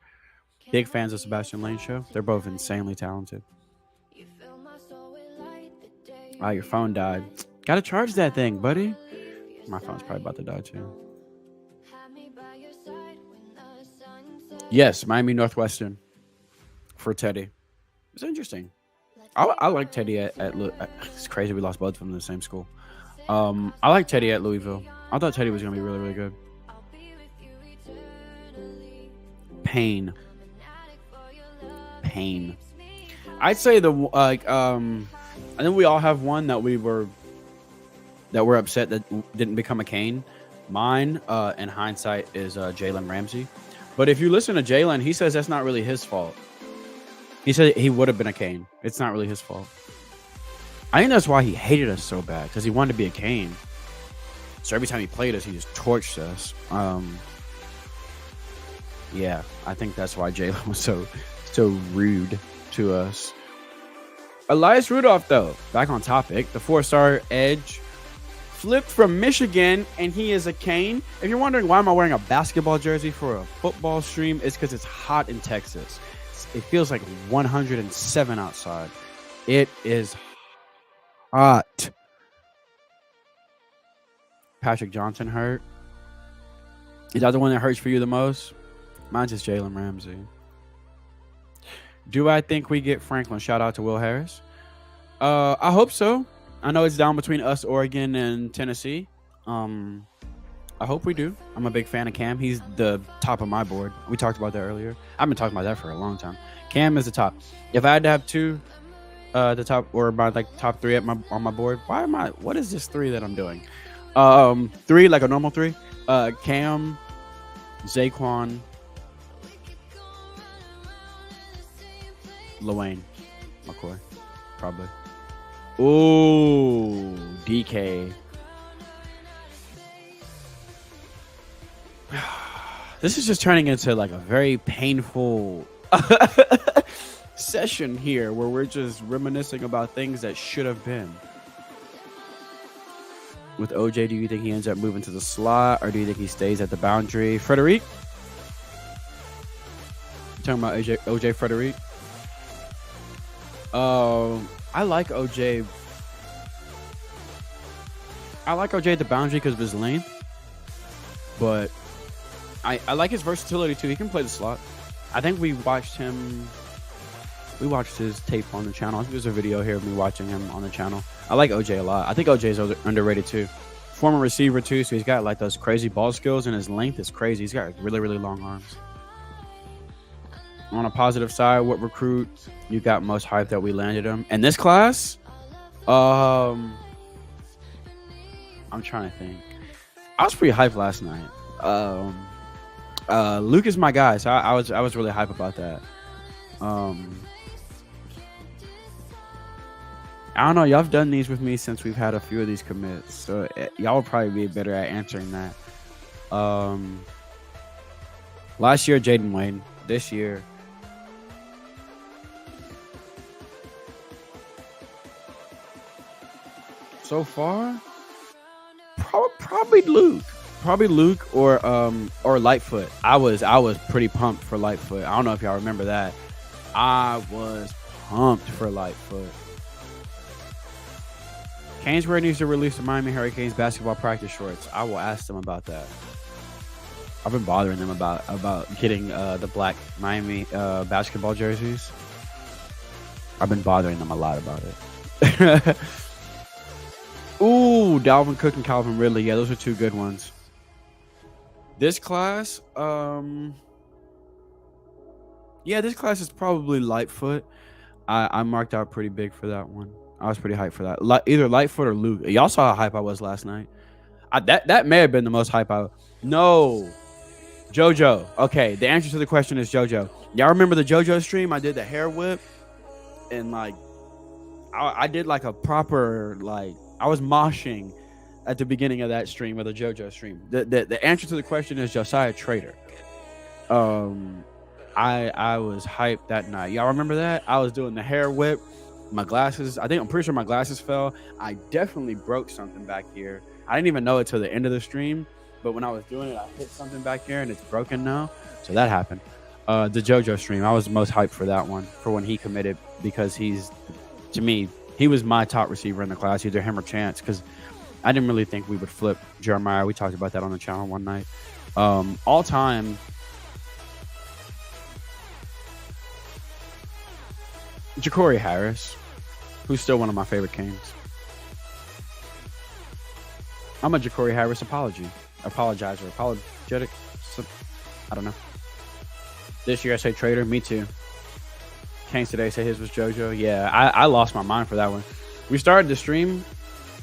Big fans of Sebastian Lane show. They're both insanely talented. Oh, your phone died. Gotta charge that thing, buddy. My phone's probably about to die too. Yes, Miami Northwestern for Teddy. It's interesting. I like Teddy at it's crazy we lost both of them in the same school. I like Teddy at Louisville. I thought Teddy was gonna be really, really good. Pain. I'd say I think we all have one that we're upset that didn't become a Cane. Mine, in hindsight, is Jalen Ramsey. But if you listen to Jalen, he says that's not really his fault. He said he would have been a Cane. It's not really his fault. I think that's why he hated us so bad, because he wanted to be a Cane. So every time he played us, he just torched us. Yeah, I think that's why Jalen was so rude to us. Elias Rudolph, though, back on topic, the 4-star edge, flipped from Michigan, and he is a Cane. If you're wondering why am I wearing a basketball jersey for a football stream, it's because it's hot in Texas. It feels like 107 outside. It is hot. Patrick Johnson hurt. Is that the one that hurts for you the most? Mine's just Jalen Ramsey. Do I think we get Franklin? Shout out to Will Harris. I hope so. I know it's down between us, Oregon, and Tennessee. I hope we do. I'm a big fan of Cam. He's the top of my board. We talked about that earlier. I've been talking about that for a long time. Cam is the top. If I had to have two, the top or my top three on my board, what is this 3 that I'm doing? 3 like a normal 3. Cam, Zaquan, LaWayne, McCoy, probably. Ooh, DK. This is just turning into like a very painful session here where we're just reminiscing about things that should have been. With OJ, do you think he ends up moving to the slot, or do you think he stays at the boundary? Frederic? Talking about OJ Frederic? I like OJ. I like OJ at the boundary because of his length, but I like his versatility too. He can play the slot. I think we watched his tape on the channel. I think there's a video here of me watching him on the channel. I like OJ a lot. I think OJ is underrated too. Former receiver too, so he's got like those crazy ball skills, and his length is crazy. He's got like really, really long arms. On a positive side, what recruit you got most hype that we landed him? In this class? I'm trying to think. I was pretty hyped last night. Luke is my guy, so I was really hype about that. I don't know. Y'all have done these with me since we've had a few of these commits, so y'all will probably be better at answering that. Last year, Jaden Wayne. This year, so far, probably Luke. Probably Luke or Lightfoot. I was pretty pumped for Lightfoot. I don't know if y'all remember that. I was pumped for Lightfoot. Canesburg needs to release the Miami Hurricanes basketball practice shorts. I will ask them about that. I've been bothering them about getting the black Miami basketball jerseys. I've been bothering them a lot about it. Ooh, Dalvin Cook and Calvin Ridley. Yeah, those are 2 good ones. This class, this class is probably Lightfoot. I marked out pretty big for that one. I was pretty hyped for that. Either Lightfoot or Luke. Y'all saw how hype I was last night. That may have been the most hype No. JoJo. Okay, the answer to the question is JoJo. Y'all remember the JoJo stream? I did the hair whip. And, I did, a proper, I was moshing at the beginning of that stream, of the JoJo stream. The answer to the question is Josiah Trader. I was hyped that night. Y'all remember that? I was doing the hair whip. My glasses, I'm pretty sure my glasses fell. I definitely broke something back here. I didn't even know it till the end of the stream, but when I was doing it, I hit something back here and it's broken now. So that happened. The JoJo stream, I was most hyped for that one, for when he committed, because to me, he was my top receiver in the class, either him or Chance, because I didn't really think we would flip Jeremiah. We talked about that on the channel one night. All time, Ja'Cory Harris, who's still one of my favorite Canes. I'm a Ja'Cory Harris apologetic. I don't know. This year I say Trader. Me too. Canes today say his was JoJo. Yeah, I lost my mind for that one. We started the stream,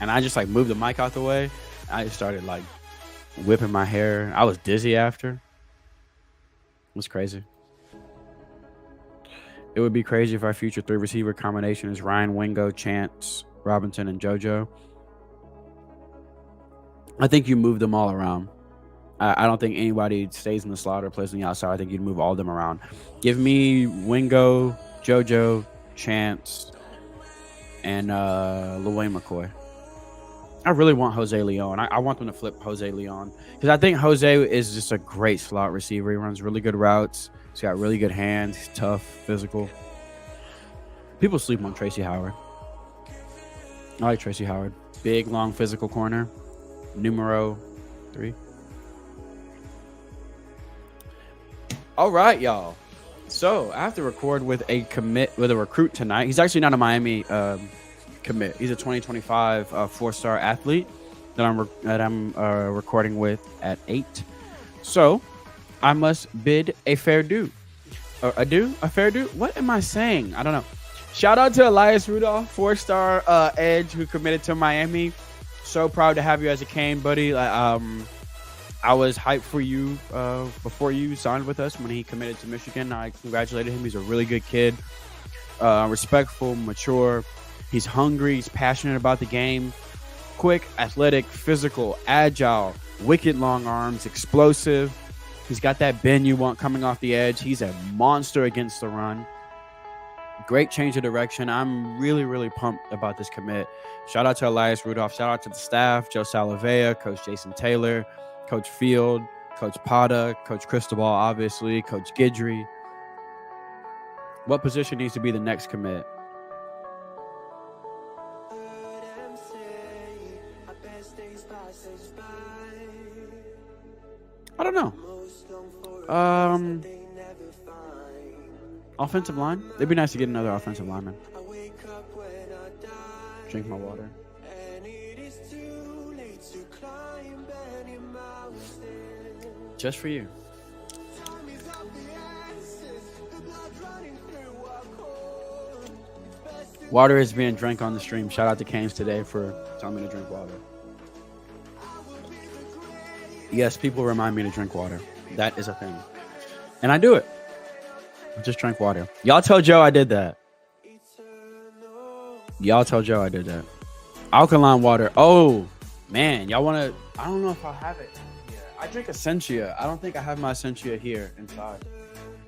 and I just moved the mic out the way. I just started whipping my hair. I was dizzy after. It was crazy. It would be crazy if our future 3 receiver combination is Ryan Wingo, Chance, Robinson, and JoJo. I think you move them all around. I don't think anybody stays in the slot or plays on the outside. I think you'd move all of them around. Give me Wingo, JoJo, Chance, and Lil McCoy. I really want Jose Leon. I want them to flip Jose Leon because I think Jose is just a great slot receiver. He runs really good routes. He's got really good hands. He's tough, physical. People sleep on Tracy Howard. I like Tracy Howard. Big, long, physical corner. Numero 3. All right, y'all. So I have to record with a recruit tonight. He's actually not a Miami commit. He's a 2025 4-star athlete that I'm recording with at 8. So I must bid a fair due. A fair due? What am I saying? I don't know. Shout out to Elias Rudolph, 4-star edge who committed to Miami. So proud to have you as a Cane, buddy. I was hyped for you before you signed with us when he committed to Michigan. I congratulated him. He's a really good kid, respectful, mature. He's hungry. He's passionate about the game. Quick, athletic, physical, agile, wicked long arms, explosive. He's got that bend you want coming off the edge. He's a monster against the run. Great change of direction. I'm really, really pumped about this commit. Shout out to Elias Rudolph. Shout out to the staff, Joe Salavea, Coach Jason Taylor, Coach Field, Coach Pata, Coach Cristobal, obviously, Coach Guidry. What position needs to be the next commit? I don't know. Offensive line? It'd be nice to get another offensive lineman. Drink my water. Just for you. Water is being drank on the stream. Shout out to Canes today for telling me to drink water. Yes, people remind me to drink water. That is a thing. And I do it. I just drank water. Y'all tell Joe I did that. Alkaline water. Oh, man. Y'all want to... I don't know if I have it. I drink Essentia. I don't think I have my Essentia here inside.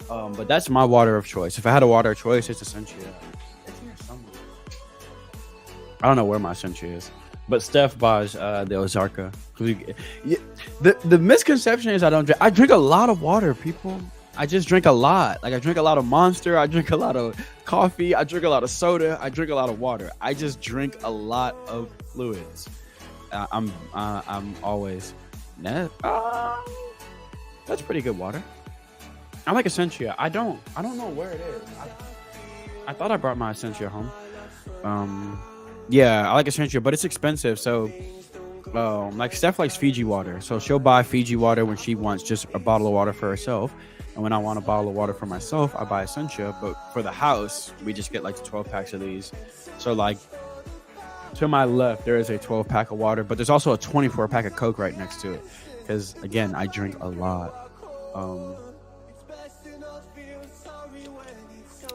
But that's my water of choice. If I had a water of choice, it's Essentia. It's here somewhere. I don't know where my Essentia is. But Steph buys the Ozarka. The misconception is I drink a lot of water, people. I just drink a lot. Like I drink a lot of Monster. I drink a lot of coffee. I drink a lot of soda. I drink a lot of water. I just drink a lot of fluids. I'm always... That's pretty good water. I like Essentia. I don't know where it is. I thought I brought my Essentia home. Yeah, I like Essentia, but it's expensive. So, like Steph likes Fiji water, so she'll buy Fiji water when she wants just a bottle of water for herself. And when I want a bottle of water for myself, I buy Essentia. But for the house, we just get like the 12 packs of these. So like. To my left, there is a 12-pack of water, but there's also a 24-pack of Coke right next to it. Because, again, I drink a lot.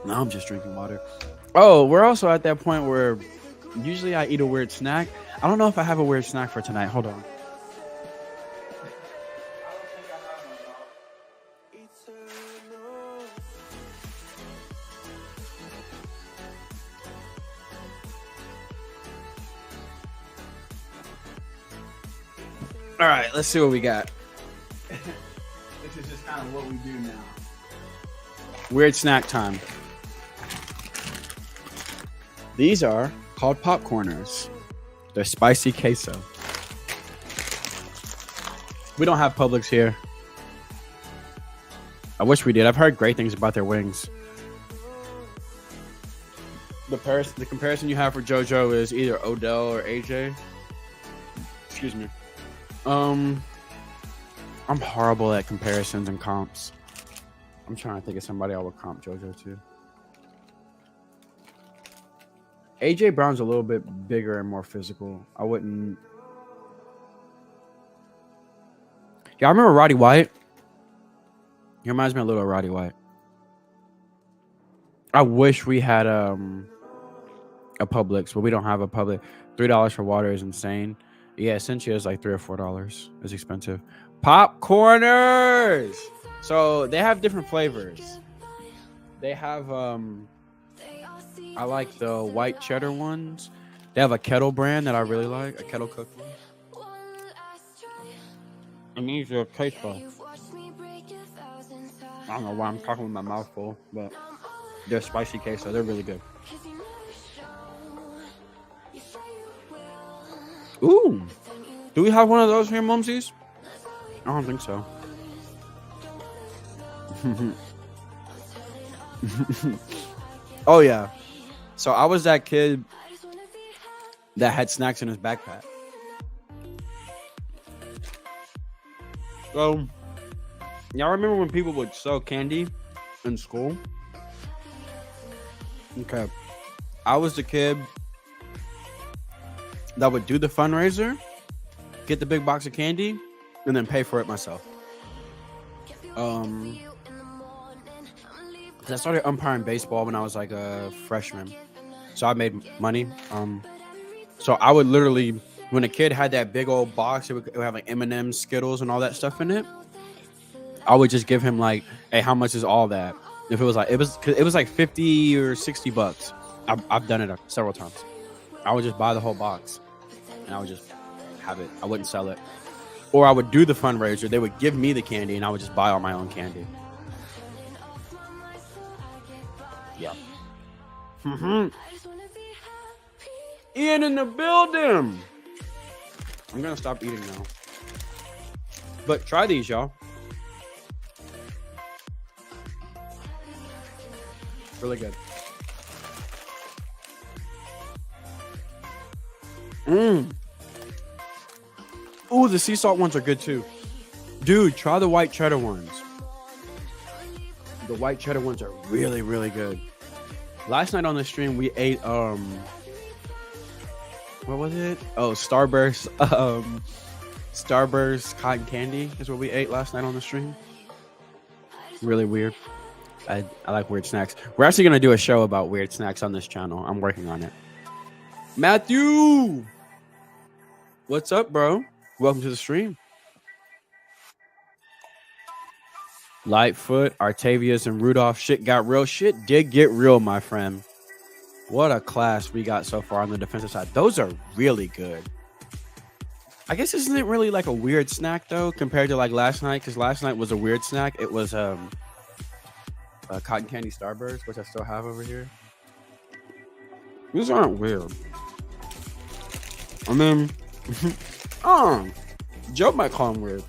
Now I'm just drinking water. Oh, we're also at that point where usually I eat a weird snack. I don't know if I have a weird snack for tonight. Hold on. All right, let's see what we got. This is just kind of what we do now. Weird snack time. These are called popcorners. They're spicy queso. We don't have Publix here. I wish we did. I've heard great things about their wings. The comparison you have for JoJo is either Odell or AJ. Excuse me. I'm horrible at comparisons and comps. I'm trying to think of somebody I would comp JoJo to. AJ Brown's a little bit bigger and more physical. I wouldn't. Yeah, I remember Roddy White. He reminds me a little of Roddy White. I wish we had a Publix, but we don't have a Publix. $3 for water is insane. Yeah, Essentia is like $3 or $4. It's expensive. Popcorners. So they have different flavors. They have I like the white cheddar ones. They have a kettle brand that I really like, a kettle cooked one. And these are tasteful. I don't know why I'm talking with my mouth full, but they're spicy queso. They're really good. Ooh. Do we have one of those here, Mumsies? I don't think so. Oh, yeah. So I was that kid that had snacks in his backpack. So, y'all remember when people would sell candy in school? Okay. I was the kid that would do the fundraiser, get the big box of candy, and then pay for it myself. I started umpiring baseball when I was like a freshman, so I made money. So I would literally, when a kid had that big old box, it would have like M&M's, Skittles, and all that stuff in it. I would just give him like, "Hey, how much is all that?" If it was like, it was like $50 or $60. I've done it several times. I would just buy the whole box, and I would just have it. I wouldn't sell it, or I would do the fundraiser. They would give me the candy, and I would just buy all my own candy. Yeah. Ian in the building. I'm gonna stop eating now. But try these, y'all. Really good. Ooh, the sea salt ones are good too. Dude, try the white cheddar ones. The white cheddar ones are really, really good. Last night on the stream, we ate what was it? Oh, Starburst. Starburst cotton candy is what we ate last night on the stream. Really weird. I like weird snacks. We're actually gonna do a show about weird snacks on this channel. I'm working on it. Matthew, what's up, bro? Welcome to the stream. Lightfoot, Artavius, and Rudolph. Shit got real. Shit did get real, my friend. What a class we got so far on the defensive side. Those are really good. I guess isn't it really like a weird snack though compared to like last night? Because last night was a weird snack. It was cotton candy Starburst, which I still have over here. These aren't weird. I mean, Joe might call them weird.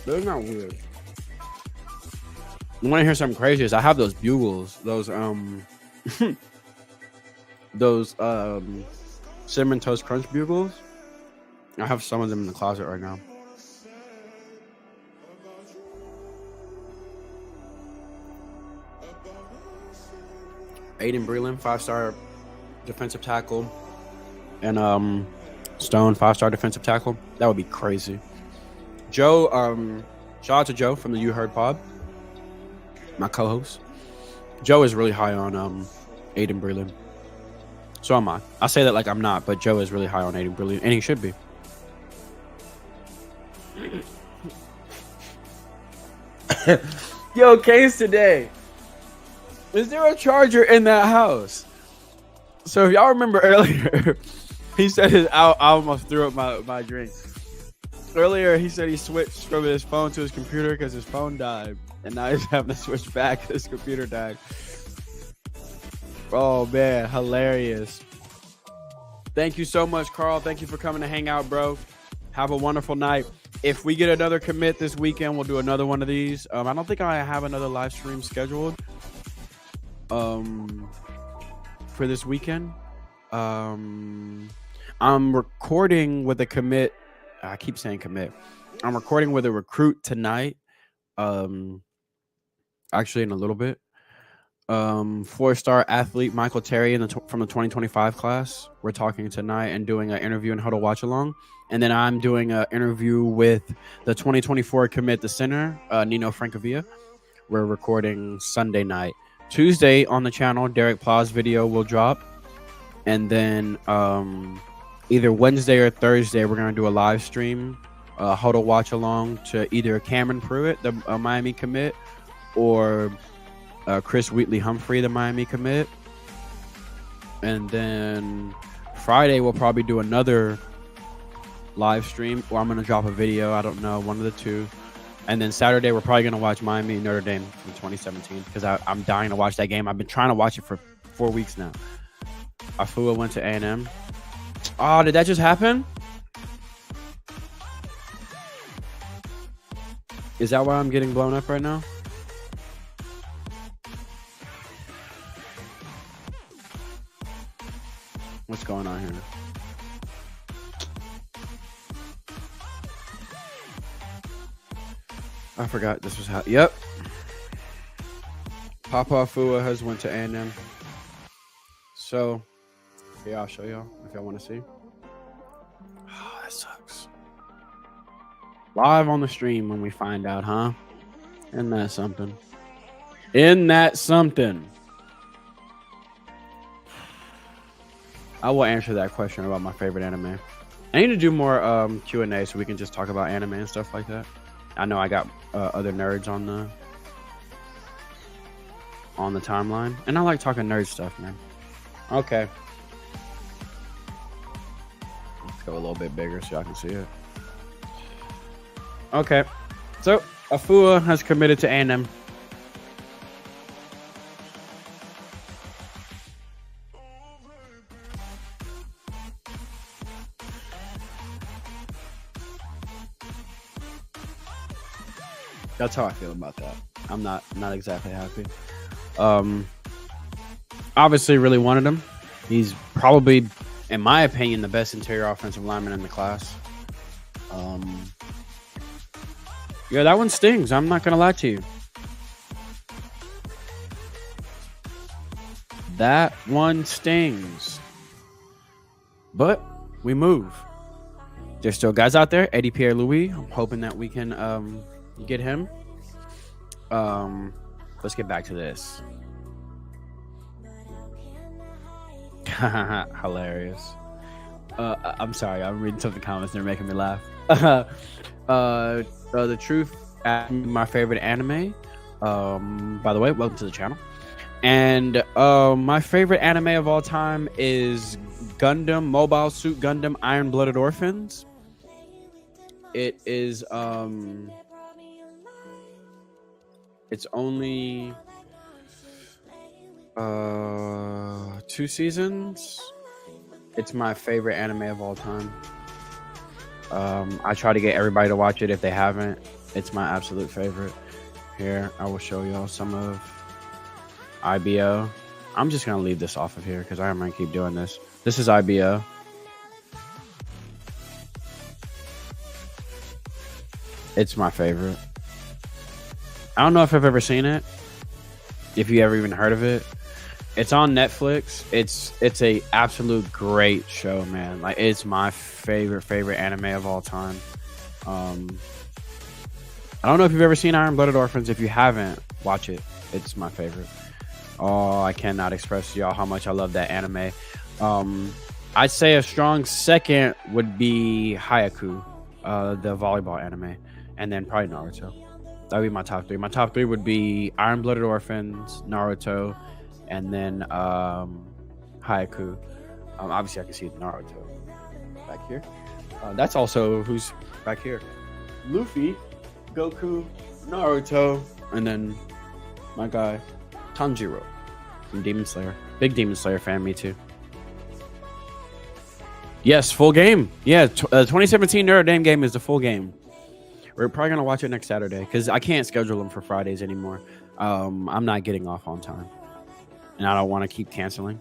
They're not weird. You want to hear something crazy? Is I have those bugles, those cinnamon toast crunch bugles. I have some of them in the closet right now. Aiden Breland, 5-star defensive tackle, and Stone, 5-star defensive tackle. That would be crazy. Joe, shout out to Joe from the You Heard Pod, my co-host. Joe is really high on Aiden Breland. So am I. I say that like I'm not, but Joe is really high on Aiden Breland, and he should be. Yo, Case today. Is there a charger in that house? So if y'all remember earlier, he said I almost threw up my drink. Earlier, he said he switched from his phone to his computer because his phone died. And now he's having to switch back. His computer died. Oh, man. Hilarious. Thank you so much, Carl. Thank you for coming to hang out, bro. Have a wonderful night. If we get another commit this weekend, we'll do another one of these. I don't think I have another live stream scheduled for this weekend. I'm recording with a commit. I keep saying commit. I'm recording with a recruit tonight. Actually, in a little bit. 4-star athlete Michael Terry from the 2025 class. We're talking tonight and doing an interview and Hudl watch along. And then I'm doing an interview with the 2024 commit, the center, Nino Francavilla. We're recording Sunday night. Tuesday on the channel, Derek Plaw's video will drop. And then either Wednesday or Thursday, we're gonna do a live stream, Hudl watch along to either Cameron Pruitt, the Miami commit, or Chris Wheatley Humphrey, the Miami commit. And then Friday we'll probably do another live stream, or I'm gonna drop a video. I don't know, one of the two. And then Saturday we're probably gonna watch Miami Notre Dame in 2017 because I'm dying to watch that game. I've been trying to watch it for 4 weeks now. Afua went to A&M. Oh, did that just happen? Is that why I'm getting blown up right now? What's going on here? I forgot this was how. Yep. Papa Afua has went to A&M. So, yeah, I'll show y'all if y'all want to see. Oh, that sucks. Live on the stream when we find out, huh? Isn't that something? Isn't that something? I will answer that question about my favorite anime. I need to do more Q&A so we can just talk about anime and stuff like that. I know I got other nerds on the timeline, and I like talking nerd stuff, man. Okay. Let's go a little bit bigger so y'all can see it. Okay. So, Afua has committed to A&M. That's how I feel about that. I'm not exactly happy. Obviously really wanted him. He's probably, in my opinion, the best interior offensive lineman in the class. Yeah, that one stings. I'm not gonna lie to you. That one stings. But we move. There's still guys out there. Eddie Pierre-Louis. I'm hoping that we can get him. Let's get back to this. Hilarious. I'm sorry, I'm reading some of the comments. They're making me laugh. The Truth, my favorite anime. By the way, welcome to the channel. And my favorite anime of all time is Gundam, Mobile Suit Gundam, Iron Blooded Orphans. It is it's only 2 seasons. It's my favorite anime of all time. I try to get everybody to watch it if they haven't. It's my absolute favorite. Here, I will show y'all some of IBO. I'm just gonna leave this off of here because I'm gonna keep doing this. This is IBO. It's my favorite. I don't know if I've ever seen it. If you ever even heard of it. It's on Netflix. It's a absolute great show, man. Like, it's my favorite anime of all time. I don't know if you've ever seen Iron Blooded Orphans. If you haven't, watch it. It's my favorite. Oh, I cannot express to y'all how much I love that anime. I'd say a strong second would be Haiku, the volleyball anime, and then probably Naruto. That would be my top 3. My top 3 would be Iron Blooded Orphans, Naruto, and then Haiku. Obviously, I can see Naruto back here. That's also who's back here. Luffy, Goku, Naruto, and then my guy, Tanjiro from Demon Slayer. Big Demon Slayer fan, me too. Yes, full game. Yeah, 2017 Notre Dame game is the full game. We're probably going to watch it next Saturday because I can't schedule them for Fridays anymore. I'm not getting off on time. And I don't want to keep canceling.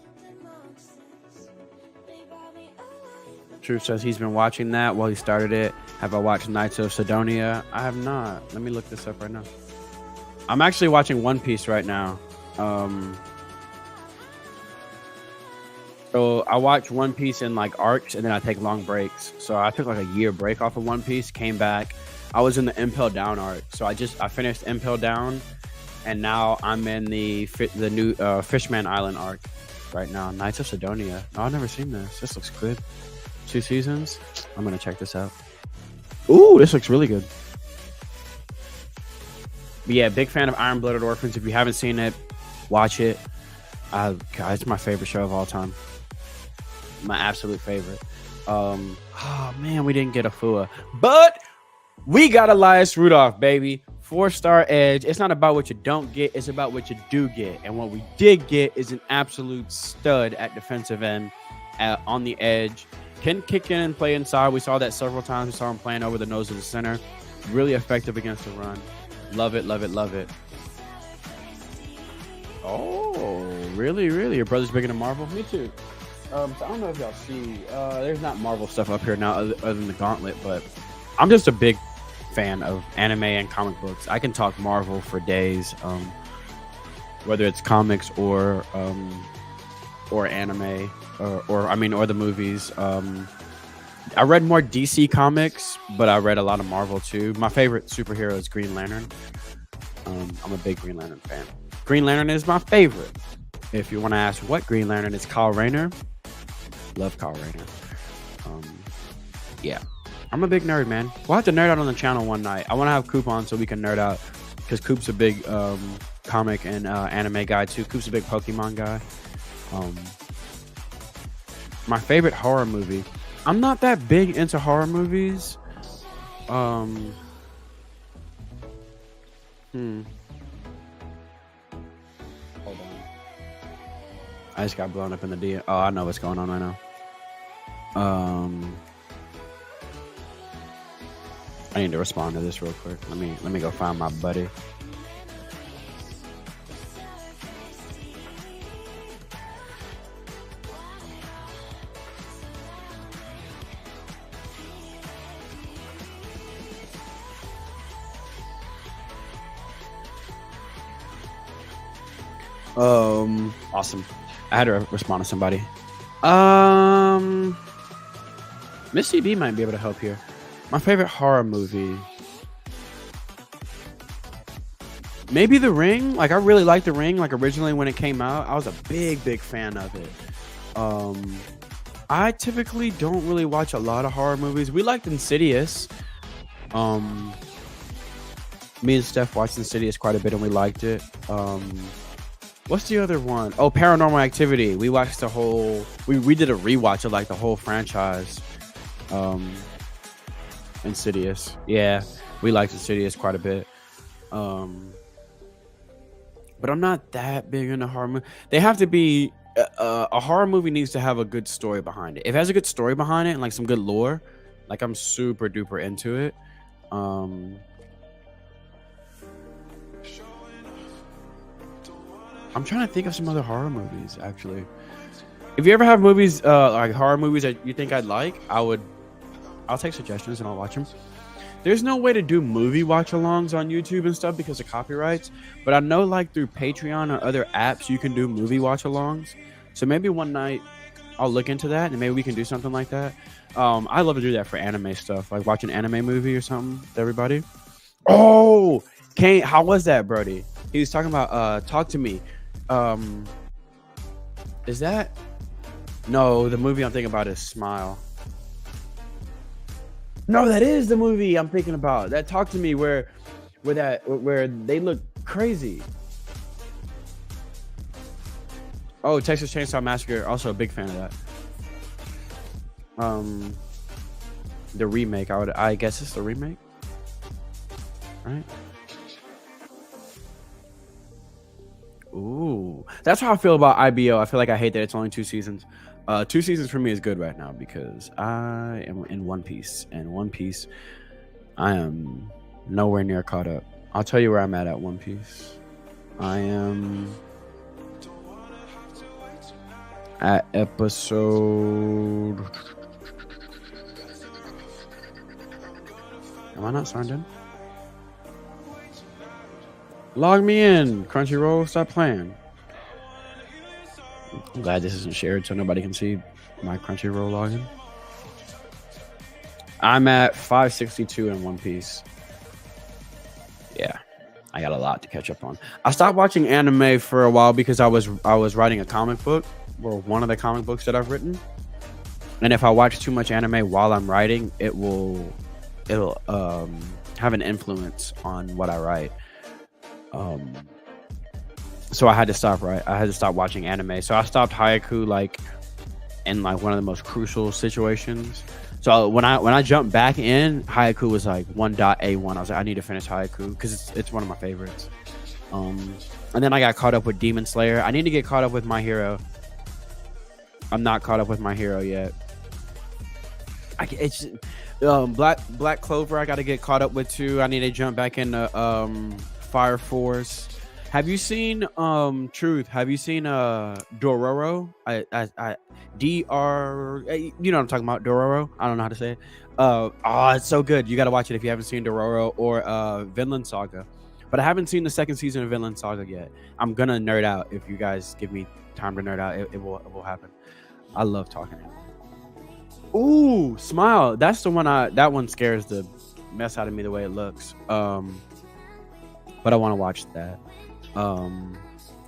Truth says he's been watching that while he started it. Have I watched Knights of Sidonia? I have not. Let me look this up right now. I'm actually watching One Piece right now. So I watch One Piece in like arcs, and then I take long breaks. So I took like a year break off of One Piece, came back. I was in the Impel Down arc. So I finished Impel Down, and now I'm in the new Fishman Island arc right now. Knights of Sidonia. Oh, I've never seen this. This looks good. 2 seasons. I'm gonna check this out. Ooh, this looks really good. But yeah, big fan of Iron Blooded Orphans. If you haven't seen it, watch it. God, it's my favorite show of all time. My absolute favorite. Oh man, we didn't get a Fua, but we got Elias Rudolph, baby. 4-star edge. It's not about what you don't get, it's about what you do get. And what we did get is an absolute stud at defensive end, on the edge. Can kick in and play inside. We saw that several times. We saw him playing over the nose of the center. Really effective against the run. Love it, love it, love it. Oh, really, really? Your brother's bigger than Marvel? Me too. So I don't know if y'all see. There's not Marvel stuff up here now other than the Gauntlet, but I'm just a big fan of anime and comic books. I can talk Marvel for days, whether it's comics or anime, or the movies. I read more DC comics, but I read a lot of Marvel too. My favorite superhero is Green Lantern. I'm a big Green Lantern fan. Green Lantern is my favorite. If you want to ask what Green Lantern, it's Kyle Rayner. Love Kyle Rayner. Yeah, I'm a big nerd, man. We'll have to nerd out on the channel one night. I want to have Coop on so we can nerd out, because Coop's a big comic and anime guy too. Coop's a big Pokemon guy. My favorite horror movie. I'm not that big into horror movies. Hold on. I just got blown up in the DM. Oh, I know what's going on right now. I need to respond to this real quick. Let me go find my buddy. Awesome. I had to respond to somebody. Miss CB might be able to help here. My favorite horror movie. Maybe The Ring. Like, I really liked The Ring. Like, originally when it came out, I was a big fan of it. I typically don't really watch a lot of horror movies. We liked Insidious. Me and Steph watched Insidious quite a bit and we liked it. What's the other one? Oh, Paranormal Activity. We watched the whole... We did a rewatch of, like, the whole franchise. Insidious. Yeah, we liked Insidious quite a bit. But I'm not that big into horror movies. They have to be... a horror movie needs to have a good story behind it. If it has a good story behind it and, like, some good lore, like, I'm super duper into it. I'm trying to think of some other horror movies, actually. If you ever have movies, like horror movies that you think I'd like, I'll take suggestions and I'll watch them. There's no way to do movie watch-alongs on YouTube and stuff because of copyrights, but I know, like, through Patreon or other apps, you can do movie watch-alongs. So maybe one night I'll look into that and maybe we can do something like that. I love to do that for anime stuff, like watch an anime movie or something with everybody. Oh, Kane, how was that, Brody? He was talking about Talk to Me. Is that... No, the movie I'm thinking about is Smile. No, that is the movie I'm thinking about. That Talk to Me where they look crazy. Oh, Texas Chainsaw Massacre, also a big fan of that. The remake, I guess it's the remake, right? Ooh, that's how I feel about IBO. I feel like I hate that it's only 2 seasons. 2 seasons for me is good right now because I am in One Piece, and One Piece, I am nowhere near caught up. I'll tell you where I'm at One Piece. I am at episode... Am I not signed in? Log me in, Crunchyroll. Stop playing. I'm glad this isn't shared so nobody can see my Crunchyroll login. I'm at 562 in One Piece. Yeah, I got a lot to catch up on. I stopped watching anime for a while because I was writing a comic book, or one of the comic books that I've written. And if I watch too much anime while I'm writing, it'll have an influence on what I write. So I had to stop. Right, I had to stop watching anime. So I stopped haiku like in like one of the most crucial situations. So when I jumped back in, haiku was like 1.A1. I was like, I need to finish haiku because it's one of my favorites. And then I got caught up with Demon Slayer. I need to get caught up with My Hero. I'm not caught up with My Hero yet. It's Black Clover. I got to get caught up with too. I need to jump back into Fire Force. Have you seen Truth? Have you seen Dororo? I DR. You know what I'm talking about, Dororo. I don't know how to say it. It's so good. You got to watch it if you haven't seen Dororo or Vinland Saga. But I haven't seen the second season of Vinland Saga yet. I'm gonna nerd out if you guys give me time to nerd out. It will happen. I love talking. Ooh, Smile. That's the one. That one scares the mess out of me the way it looks. But I want to watch that.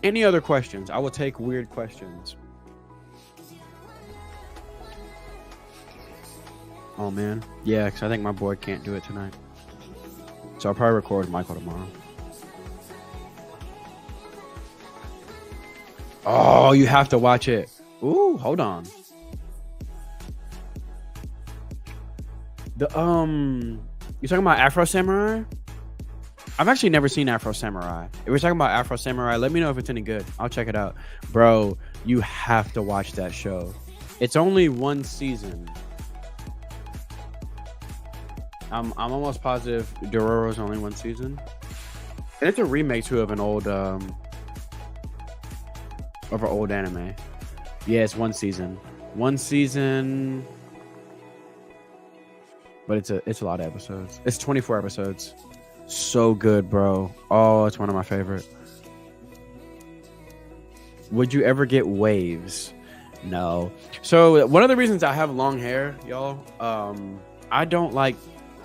Any other questions? I will take weird questions. Oh man, yeah, because I think my board can't do it tonight. So I'll probably record with Michael tomorrow. Oh, you have to watch it. Ooh, hold on. You're talking about Afro Samurai? I've actually never seen Afro Samurai. If we're talking about Afro Samurai, let me know if it's any good. I'll check it out. Bro, you have to watch that show. It's only one season. I'm almost positive Dororo's only one season. And it's a remake too of an old anime. Yeah, it's one season. One season. But it's a lot of episodes. It's 24 episodes. So good, bro. Oh, it's one of my favorite. Would you ever get waves? No. So one of the reasons I have long hair, y'all,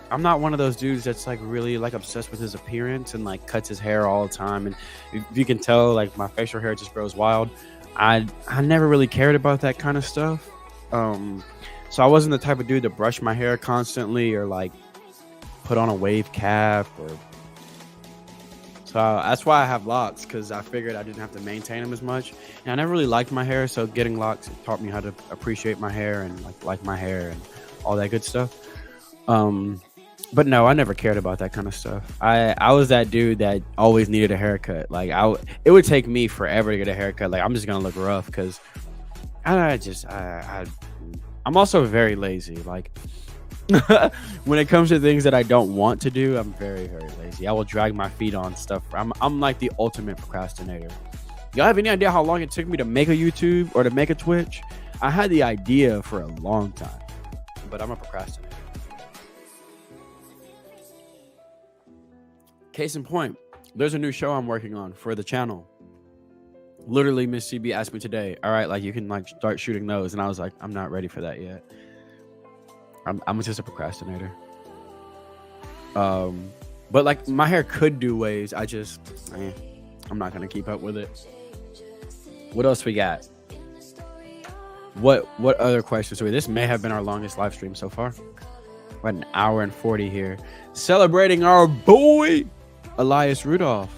I'm not one of those dudes that's like really like obsessed with his appearance and like cuts his hair all the time. And if you can tell, like my facial hair just grows wild. I never really cared about that kind of stuff. So I wasn't the type of dude to brush my hair constantly or like put on a wave cap or. So that's why I have locks, because I figured I didn't have to maintain them as much. And I never really liked my hair, so getting locks taught me how to appreciate my hair and like my hair and all that good stuff. But no, I never cared about that kind of stuff. I was that dude that always needed a haircut. Like it would take me forever to get a haircut. Like I'm just gonna look rough because I'm also very lazy. Like when it comes to things that I don't want to do, I'm very, very lazy. I will drag my feet on stuff. I'm like the ultimate procrastinator. Y'all have any idea how long it took me to make a YouTube or to make a Twitch? I had the idea for a long time, but I'm a procrastinator. Case in point, there's a new show I'm working on for the channel. Literally, Miss CB asked me today, all right, like you can like start shooting those. And I was like, I'm not ready for that yet. I'm just a procrastinator. But like my hair could do waves. I'm not gonna keep up with it. What else we got? What other questions? This may have been our longest live stream so far. We're at an hour and 40 here, celebrating our boy Elias Rudolph.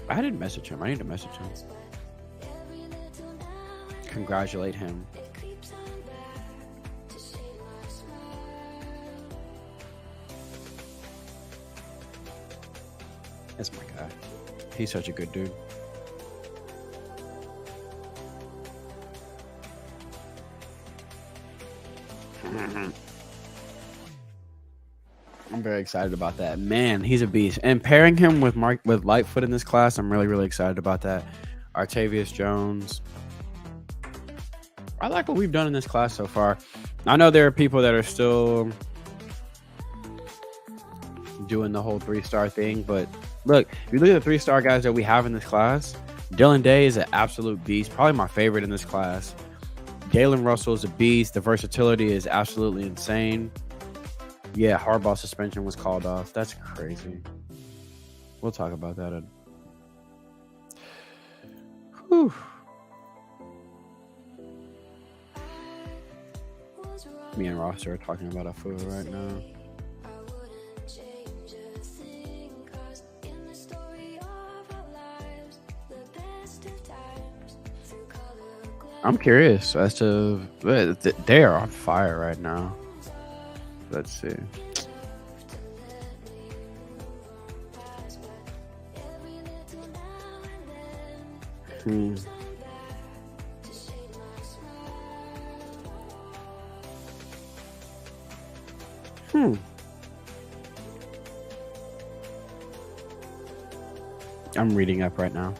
I didn't message him. I need to message him. Congratulate him. That's my guy. He's such a good dude. I'm very excited about that. Man, he's a beast. And pairing him with Lightfoot in this class, I'm really, really excited about that. Artavius Jones. I like what we've done in this class so far. I know there are people that are still doing the whole 3-star thing, but look, if you look at the 3-star guys that we have in this class, Dylan Day is an absolute beast. Probably my favorite in this class. Galen Russell is a beast. The versatility is absolutely insane. Yeah, Harbaugh suspension was called off. That's crazy. We'll talk about that. Whew. Me and Ross are talking about our food right now. I'm curious as to they are on fire right now. Let's see. I'm reading up right now.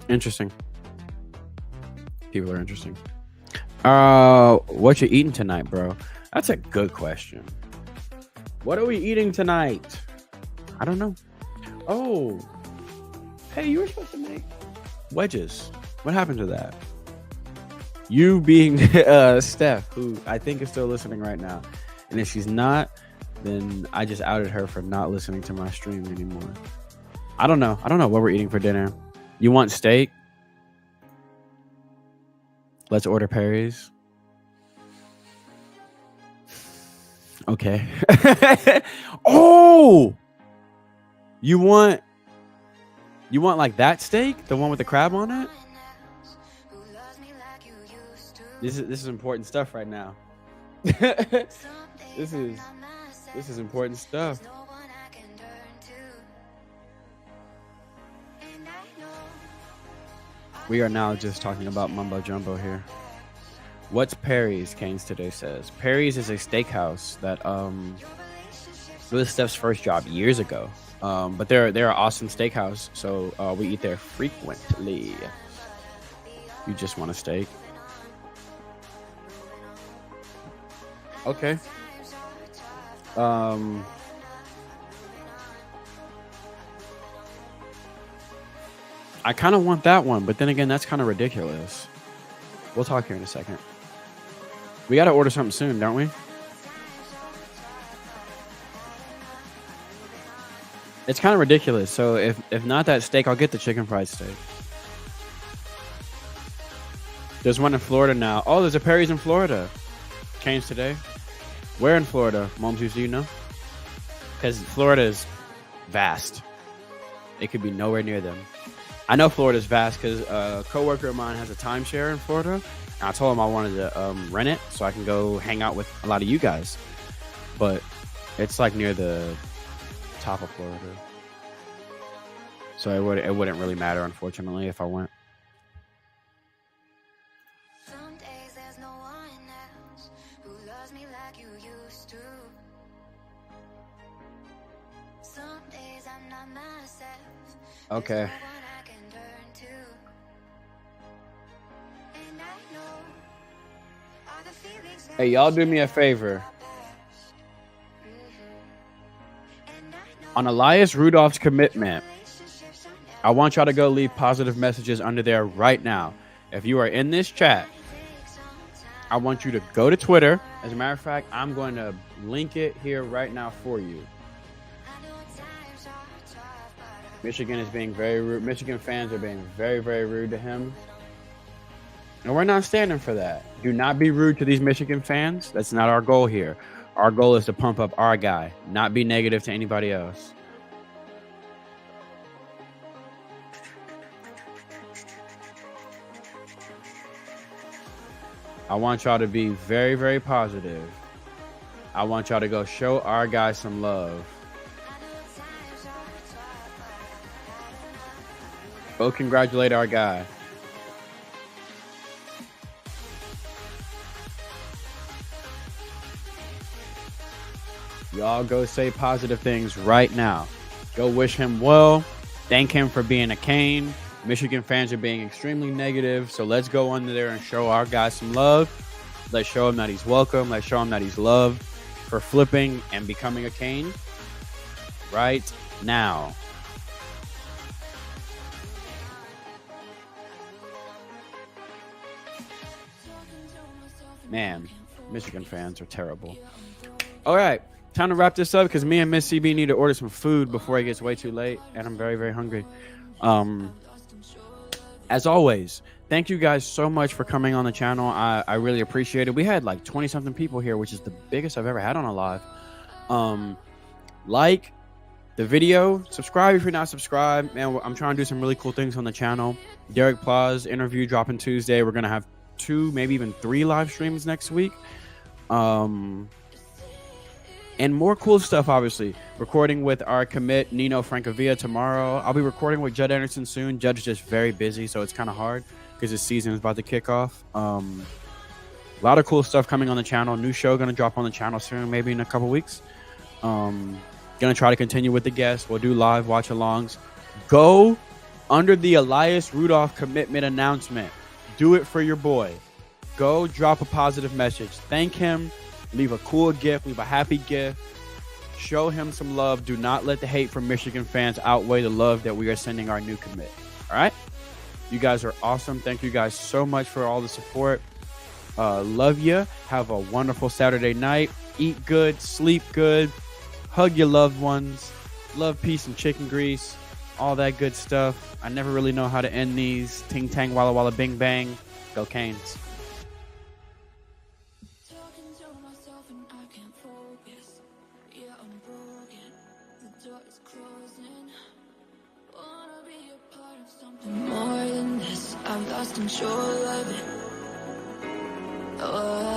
Interesting. People are interesting. What you eating tonight, bro? That's a good question. What are we eating tonight? I don't know. Oh, hey, you were supposed to make wedges. What happened to that? You being Steph, who I think is still listening right now. And if she's not, then I just outed her for not listening to my stream anymore. I don't know. I don't know what we're eating for dinner. You want steak? Let's order Perry's. Okay. Oh! You want like that steak? The one with the crab on it? This is important stuff right now. This is important stuff. We are now just talking about mumbo jumbo here. What's Perry's? Canes today says Perry's is a steakhouse that it was Steph's first job years ago. But they're an awesome steakhouse, so we eat there frequently. You just want a steak? Okay. I kind of want that one, but then again, that's kind of ridiculous. We'll talk here in a second. We got to order something soon, don't we? It's kind of ridiculous. So if not that steak, I'll get the chicken fried steak. There's one in Florida now. Oh, there's a Perry's in Florida. Changed today. Where in Florida? Momsies, do you know? Because Florida is vast. It could be nowhere near them. I know Florida's vast because a coworker of mine has a timeshare in Florida. And I told him I wanted to rent it so I can go hang out with a lot of you guys. But it's like near the top of Florida. So it wouldn't really matter, unfortunately, if I went. Some days there's no one else who loves me like you used to. Some days I'm not myself. Okay. Hey, y'all do me a favor. On Elias Rudolph's commitment, I want y'all to go leave positive messages under there right now. If you are in this chat, I want you to go to Twitter. As a matter of fact, I'm going to link it here right now for you. Michigan is being very rude. Michigan fans are being very, very rude to him. And we're not standing for that. Do not be rude to these Michigan fans. That's not our goal here. Our goal is to pump up our guy, not be negative to anybody else. I want y'all to be very, very positive. I want y'all to go show our guy some love. Go congratulate our guy. Y'all go say positive things right now. Go wish him well. Thank him for being a Cane. Michigan fans are being extremely negative, so let's go under there and show our guy some love. Let's show him that he's welcome. Let's show him that he's loved for flipping and becoming a Cane right now. Man, Michigan fans are terrible. All right. time to wrap this up because me and Miss CB need to order some food before it gets way too late, and I'm very, very hungry. As always, thank you guys so much for coming on the channel. I really appreciate it. We had like 20 something people here, which is the biggest I've ever had on a live. Like the video, subscribe if you're not subscribed. Man, I'm trying to do some really cool things on the channel. Derek Pla's interview dropping Tuesday. We're gonna have 2, maybe even 3 live streams next week. And more cool stuff, obviously. Recording with our commit, Nino Francavilla, tomorrow. I'll be recording with Judd Anderson soon. Judd's just very busy, so it's kind of hard because his season is about to kick off. A lot of cool stuff coming on the channel. New show going to drop on the channel soon, maybe in a couple weeks. Going to try to continue with the guests. We'll do live watch-alongs. Go under the Elias Rudolph commitment announcement. Do it for your boy. Go drop a positive message. Thank him. Leave a cool gift. Leave a happy gift. Show him some love. Do not let the hate from Michigan fans outweigh the love that we are sending our new commit. All right? You guys are awesome. Thank you guys so much for all the support. Love you. Have a wonderful Saturday night. Eat good. Sleep good. Hug your loved ones. Love, peace, and chicken grease. All that good stuff. I never really know how to end these. Ting, tang, walla, walla, bing, bang. Go Canes. More than this, I've lost control of it. Oh,